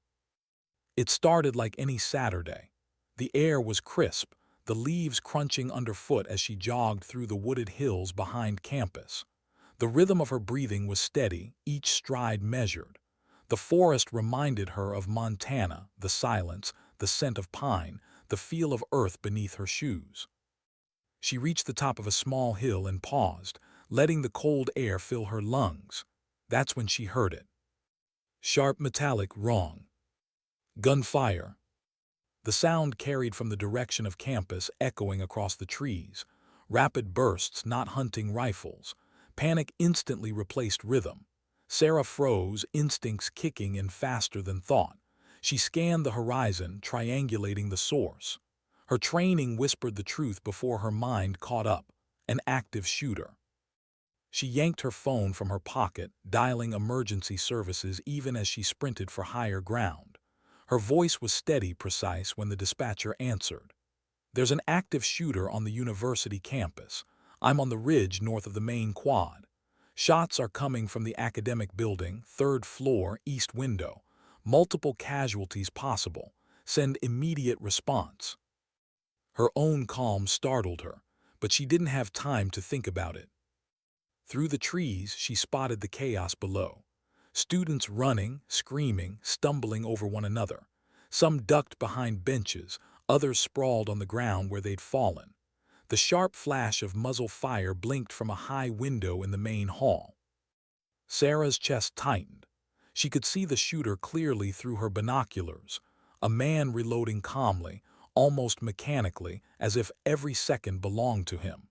It started like any Saturday. The air was crisp, the leaves crunching underfoot as she jogged through the wooded hills behind campus. The rhythm of her breathing was steady, each stride measured. The forest reminded her of Montana, the silence, the scent of pine, the feel of earth beneath her shoes. She reached the top of a small hill and paused, letting the cold air fill her lungs. That's when she heard it. Sharp metallic wrong. Gunfire. The sound carried from the direction of campus, echoing across the trees. Rapid bursts, not hunting rifles. Panic instantly replaced rhythm. Sarah froze, instincts kicking in faster than thought. She scanned the horizon, triangulating the source. Her training whispered the truth before her mind caught up. An active shooter. She yanked her phone from her pocket, dialing emergency services even as she sprinted for higher ground. Her voice was steady, precise when the dispatcher answered. "There's an active shooter on the university campus. I'm on the ridge north of the main quad. Shots are coming from the academic building, third floor, east window. Multiple casualties possible. Send immediate response." Her own calm startled her, but she didn't have time to think about it. Through the trees, she spotted the chaos below. Students running, screaming, stumbling over one another. Some ducked behind benches, others sprawled on the ground where they'd fallen. The sharp flash of muzzle fire blinked from a high window in the main hall. Sarah's chest tightened. She could see the shooter clearly through her binoculars, a man reloading calmly, almost mechanically, as if every second belonged to him.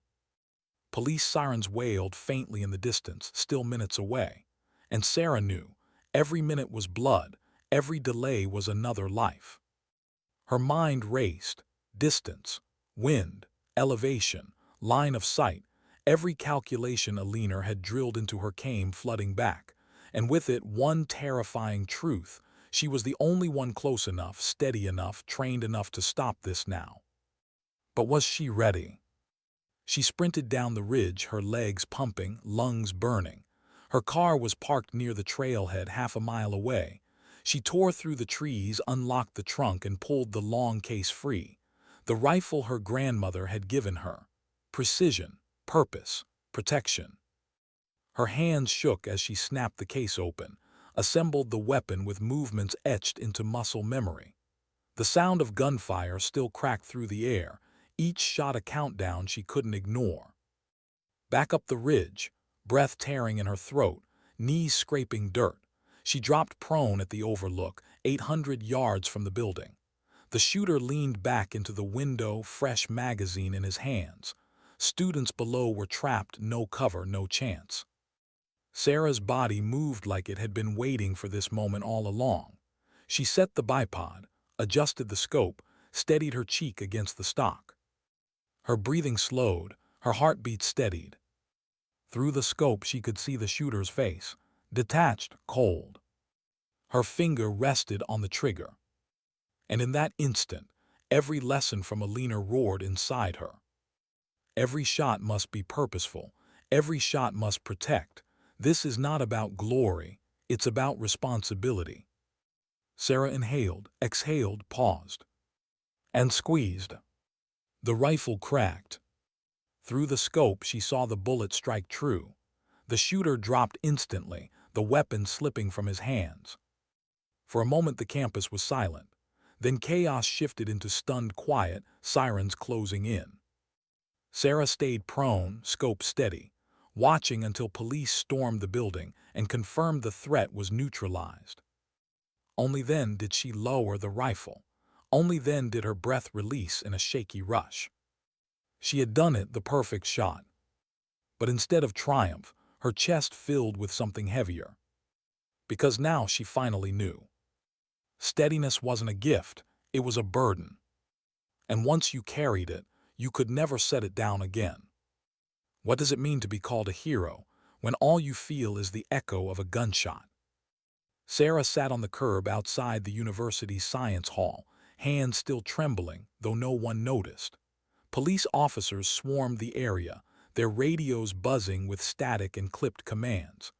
Police sirens wailed faintly in the distance, still minutes away. And Sarah knew, every minute was blood, every delay was another life. Her mind raced, distance, wind, elevation, line of sight, every calculation Eleanor had drilled into her came flooding back, and with it one terrifying truth: she was the only one close enough, steady enough, trained enough to stop this now. But was she ready? She sprinted down the ridge, her legs pumping, lungs burning. Her car was parked near the trailhead half a mile away. She tore through the trees, unlocked the trunk, and pulled the long case free. The rifle her grandmother had given her. Precision, purpose, protection. Her hands shook as she snapped the case open, assembled the weapon with movements etched into muscle memory. The sound of gunfire still cracked through the air, each shot a countdown she couldn't ignore. Back up the ridge, breath tearing in her throat, knees scraping dirt, she dropped prone at the overlook, 800 yards from the building. The shooter leaned back into the window, fresh magazine in his hands. Students below were trapped, no cover, no chance. Sarah's body moved like it had been waiting for this moment all along. She set the bipod, adjusted the scope, steadied her cheek against the stock. Her breathing slowed, her heartbeat steadied. Through the scope she could see the shooter's face, detached, cold. Her finger rested on the trigger. And in that instant, every lesson from Eleanor roared inside her. Every shot must be purposeful, every shot must protect. This is not about glory, it's about responsibility. Sarah inhaled, exhaled, paused, and squeezed. The rifle cracked. Through the scope she saw the bullet strike true. The shooter dropped instantly, the weapon slipping from his hands. For a moment the campus was silent. Then chaos shifted into stunned quiet, sirens closing in. Sarah stayed prone, scope steady, watching until police stormed the building and confirmed the threat was neutralized. Only then did she lower the rifle. Only then did her breath release in a shaky rush. She had done it, the perfect shot. But instead of triumph, her chest filled with something heavier. Because now she finally knew. Steadiness wasn't a gift, it was a burden. And once you carried it, you could never set it down again. What does it mean to be called a hero when all you feel is the echo of a gunshot? Sarah sat on the curb outside the university's science hall, hands still trembling, though no one noticed. Police officers swarmed the area, their radios buzzing with static and clipped commands.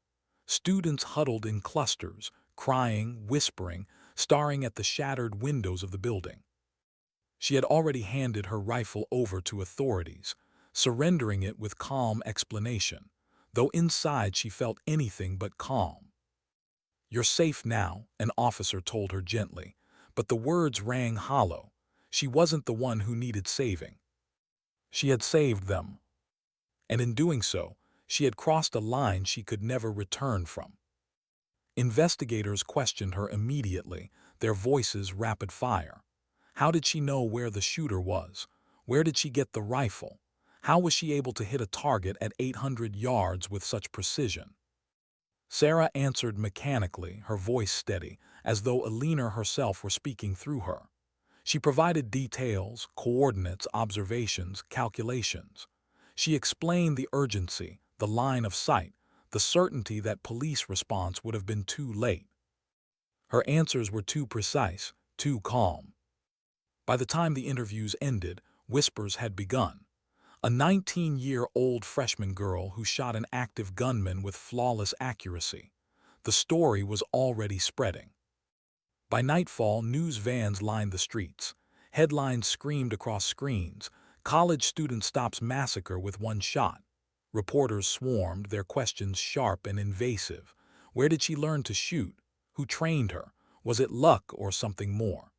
Students huddled in clusters, crying, whispering, staring at the shattered windows of the building. She had already handed her rifle over to authorities, surrendering it with calm explanation, though inside she felt anything but calm. "You're safe now," an officer told her gently, but the words rang hollow. She wasn't the one who needed saving. She had saved them. And in doing so, she had crossed a line she could never return from. Investigators questioned her immediately, their voices rapid fire. How did she know where the shooter was? Where did she get the rifle? How was she able to hit a target at 800 yards with such precision? Sarah answered mechanically, her voice steady, as though Eleanor herself were speaking through her. She provided details, coordinates, observations, calculations. She explained the urgency, the line of sight, the certainty that police response would have been too late. Her answers were too precise, too calm. By the time the interviews ended, whispers had begun. A 19-year-old freshman girl who shot an active gunman with flawless accuracy. The story was already spreading. By nightfall, news vans lined the streets. Headlines screamed across screens. "College student stops massacre with one shot." Reporters swarmed, their questions sharp and invasive. Where did she learn to shoot? Who trained her? Was it luck or something more?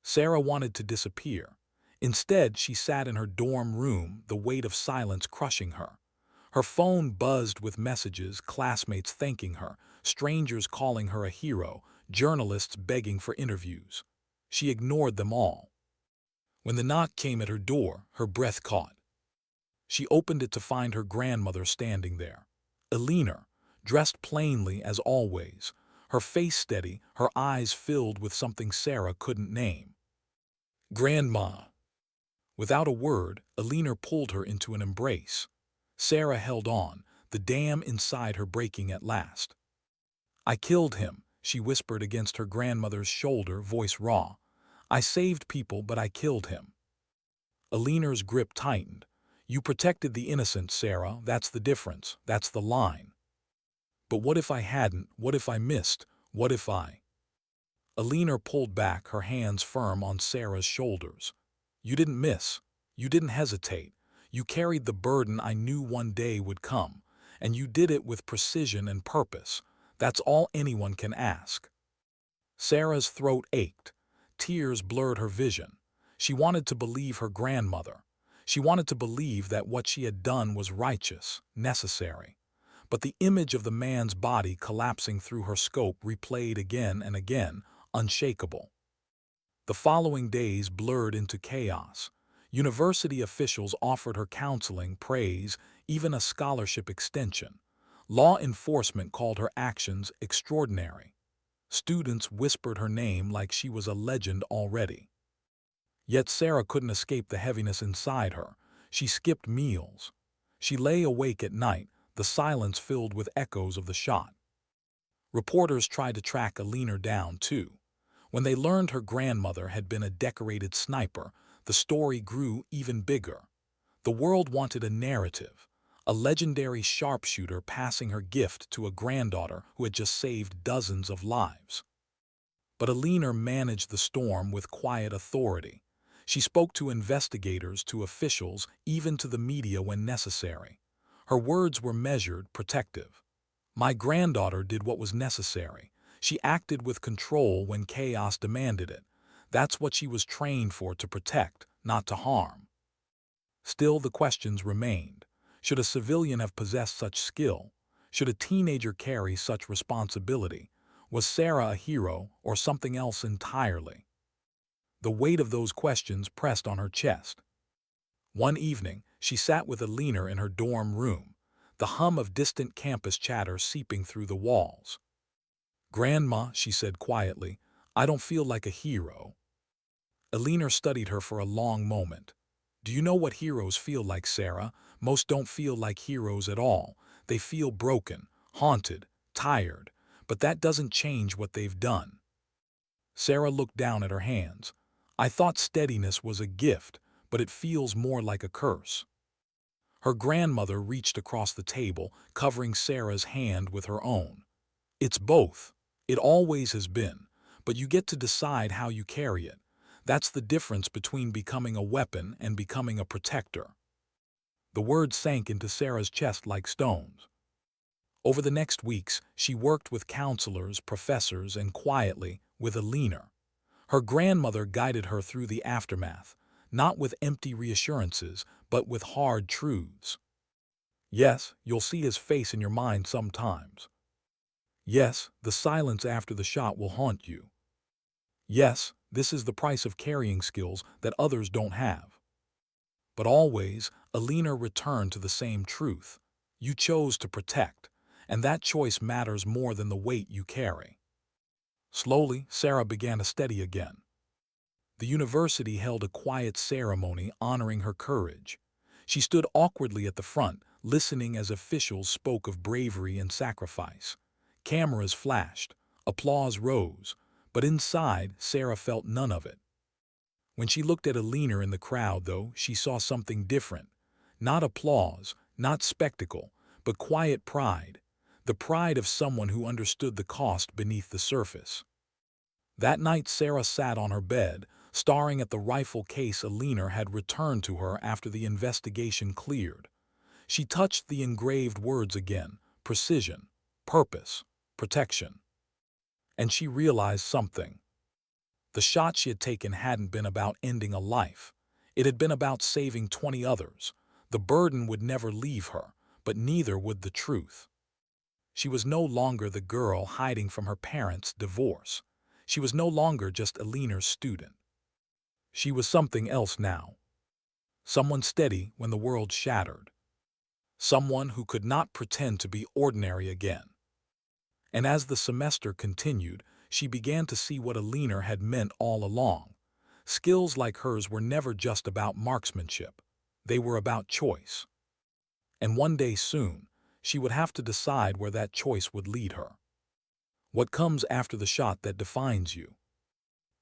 Sarah wanted to disappear. Instead, she sat in her dorm room, the weight of silence crushing her. Her phone buzzed with messages, classmates thanking her, strangers calling her a hero, journalists begging for interviews. She ignored them all. When the knock came at her door, her breath caught. She opened it to find her grandmother standing there. Eleanor, dressed plainly as always, her face steady, her eyes filled with something Sarah couldn't name. "Grandma." Without a word, Eleanor pulled her into an embrace. Sarah held on, the dam inside her breaking at last. "I killed him," she whispered against her grandmother's shoulder, voice raw. "I saved people, but I killed him." Eleanor's grip tightened. "You protected the innocent, Sarah. That's the difference. That's the line." "But what if I hadn't? What if I missed? What if I—" Eleanor pulled back, her hands firm on Sarah's shoulders. "You didn't miss. You didn't hesitate. You carried the burden I knew one day would come, and you did it with precision and purpose. That's all anyone can ask." Sarah's throat ached. Tears blurred her vision. She wanted to believe her grandmother. She wanted to believe that what she had done was righteous, necessary. But the image of the man's body collapsing through her scope replayed again and again, unshakable. The following days blurred into chaos. University officials offered her counseling, praise, even a scholarship extension. Law enforcement called her actions extraordinary. Students whispered her name like she was a legend already. Yet Sarah couldn't escape the heaviness inside her. She skipped meals. She lay awake at night, the silence filled with echoes of the shot. Reporters tried to track Eleanor down, too. When they learned her grandmother had been a decorated sniper, the story grew even bigger. The world wanted a narrative, a legendary sharpshooter passing her gift to a granddaughter who had just saved dozens of lives. But Eleanor managed the storm with quiet authority. She spoke to investigators, to officials, even to the media when necessary. Her words were measured, protective. "My granddaughter did what was necessary. She acted with control when chaos demanded it. That's what she was trained for, to protect, not to harm." Still, the questions remained. Should a civilian have possessed such skill? Should a teenager carry such responsibility? Was Sarah a hero or something else entirely? The weight of those questions pressed on her chest. One evening, she sat with Eleanor in her dorm room. the hum of distant campus chatter seeping through the walls. "Grandma," she said quietly, "I don't feel like a hero." Eleanor studied her for a long moment. "Do you know what heroes feel like, Sarah? Most don't feel like heroes at all. They feel broken, haunted, tired. But that doesn't change what they've done." Sarah looked down at her hands. "I thought steadiness was a gift, but it feels more like a curse." Her grandmother reached across the table, covering Sarah's hand with her own. "It's both. It always has been. But you get to decide how you carry it. That's the difference between becoming a weapon and becoming a protector." The words sank into Sarah's chest like stones. Over the next weeks, she worked with counselors, professors, and quietly with Eleanor. Her grandmother guided her through the aftermath, not with empty reassurances, but with hard truths. Yes, you'll see his face in your mind sometimes. Yes, the silence after the shot will haunt you. Yes, this is the price of carrying skills that others don't have. But always, Eleanor returned to the same truth. You chose to protect, and that choice matters more than the weight you carry. Slowly, Sarah began to steady again. The university held a quiet ceremony honoring her courage. She stood awkwardly at the front, listening as officials spoke of bravery and sacrifice. Cameras flashed, applause rose, but inside, Sarah felt none of it. When she looked at Eleanor in the crowd, though, she saw something different. Not applause, not spectacle, but quiet pride. The pride of someone who understood the cost beneath the surface. That night Sarah sat on her bed, staring at the rifle case Eleanor had returned to her after the investigation cleared. She touched the engraved words again: precision, purpose, protection. And she realized something. The shot she had taken hadn't been about ending a life. It had been about saving 20 others. The burden would never leave her, but neither would the truth. She was no longer the girl hiding from her parents' divorce. She was no longer just Eleanor's student. She was something else now. Someone steady when the world shattered. Someone who could not pretend to be ordinary again. And as the semester continued, she began to see what Eleanor had meant all along. Skills like hers were never just about marksmanship. They were about choice. And one day soon, she would have to decide where that choice would lead her. What comes after the shot that defines you?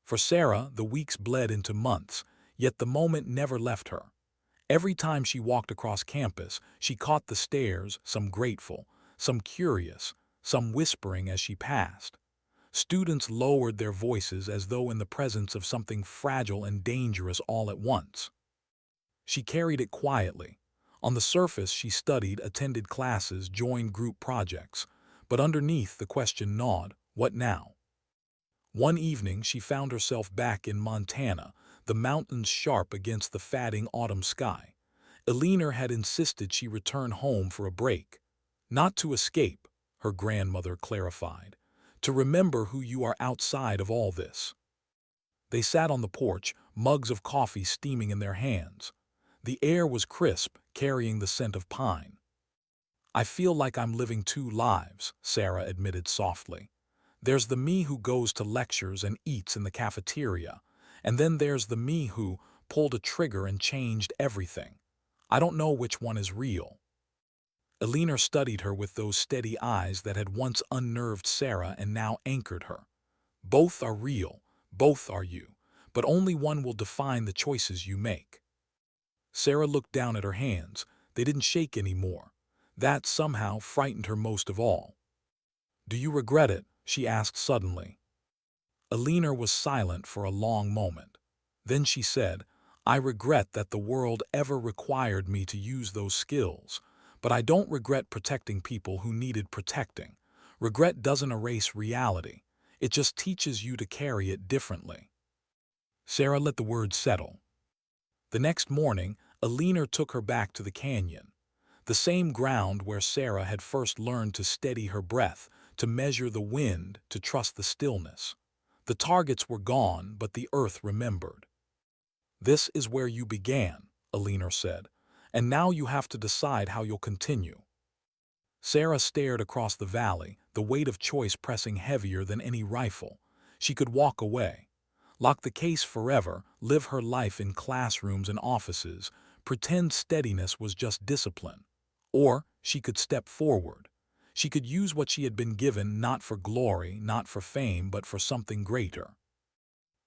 For Sarah, the weeks bled into months, yet the moment never left her. Every time she walked across campus, she caught the stares, some grateful, some curious, some whispering as she passed. Students lowered their voices as though in the presence of something fragile and dangerous all at once. She carried it quietly. On the surface, she studied, attended classes, joined group projects. But underneath, the question gnawed: what now? One evening, she found herself back in Montana, the mountains sharp against the fading autumn sky. Eleanor had insisted she return home for a break. Not to escape, her grandmother clarified. To remember who you are outside of all this. They sat on the porch, mugs of coffee steaming in their hands. The air was crisp, carrying the scent of pine. "I feel like I'm living two lives," Sarah admitted softly. "There's the me who goes to lectures and eats in the cafeteria, and then there's the me who pulled a trigger and changed everything. I don't know which one is real." Eleanor studied her with those steady eyes that had once unnerved Sarah and now anchored her. "Both are real, both are you, but only one will define the choices you make." Sarah looked down at her hands. They didn't shake anymore. That somehow frightened her most of all. "Do you regret it?" she asked suddenly. Eleanor was silent for a long moment. Then she said, "I regret that the world ever required me to use those skills, but I don't regret protecting people who needed protecting. Regret doesn't erase reality. It just teaches you to carry it differently." Sarah let the words settle. The next morning, Eleanor took her back to the canyon. The same ground where Sarah had first learned to steady her breath, to measure the wind, to trust the stillness. The targets were gone, but the earth remembered. "This is where you began," Eleanor said, "and now you have to decide how you'll continue." Sarah stared across the valley, the weight of choice pressing heavier than any rifle. She could walk away, lock the case forever, live her life in classrooms and offices, pretend steadiness was just discipline. Or she could step forward. She could use what she had been given not for glory, not for fame, but for something greater.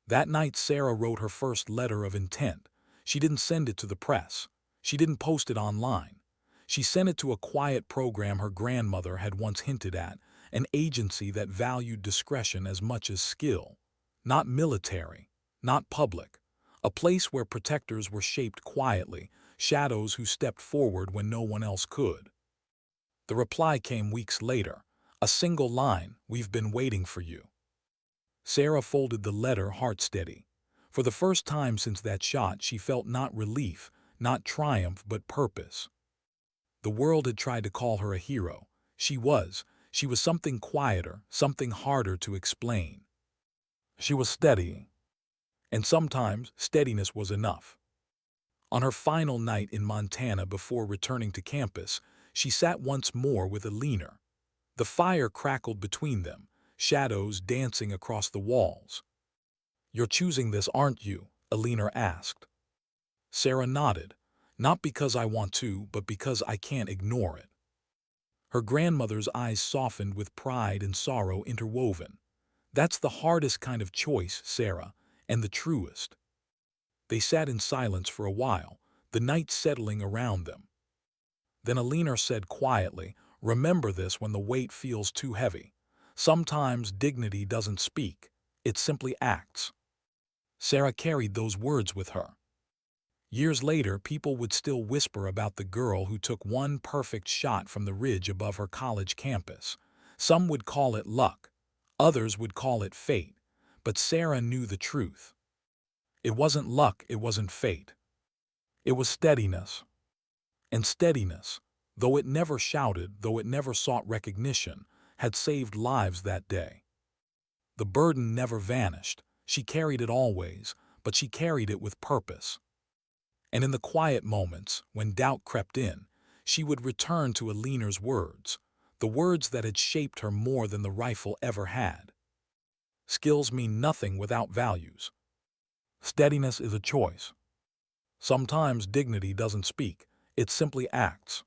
That night Sarah wrote her first letter of intent. She didn't send it to the press. She didn't post it online. She sent it to a quiet program her grandmother had once hinted at, an agency that valued discretion as much as skill. Not military, not public. A place where protectors were shaped quietly, shadows who stepped forward when no one else could. The reply came weeks later. A single line, "We've been waiting for you." Sarah folded the letter heart steady. For the first time since that shot, she felt not relief, not triumph, but purpose. The world had tried to call her a hero. She was. She was something quieter, something harder to explain. She was steady, and sometimes steadiness was enough. On her final night in Montana before returning to campus, she sat once more with Eleanor. The fire crackled between them, shadows dancing across the walls. "You're choosing this, aren't you?" Eleanor asked. Sarah nodded. "Not because I want to, but because I can't ignore it." Her grandmother's eyes softened with pride and sorrow interwoven. "That's the hardest kind of choice, Sarah, and the truest." They sat in silence for a while, the night settling around them. Then Eleanor said quietly, "Remember this when the weight feels too heavy. Sometimes dignity doesn't speak, it simply acts." Sarah carried those words with her. Years later, people would still whisper about the girl who took one perfect shot from the ridge above her college campus. Some would call it luck, others would call it fate, but Sarah knew the truth. It wasn't luck, it wasn't fate. It was steadiness. And steadiness, though it never shouted, though it never sought recognition, had saved lives that day. The burden never vanished. She carried it always, but she carried it with purpose. And in the quiet moments, when doubt crept in, she would return to Eleanor's words, the words that had shaped her more than the rifle ever had. Skills mean nothing without values. Steadiness is a choice. Sometimes dignity doesn't speak, it simply acts.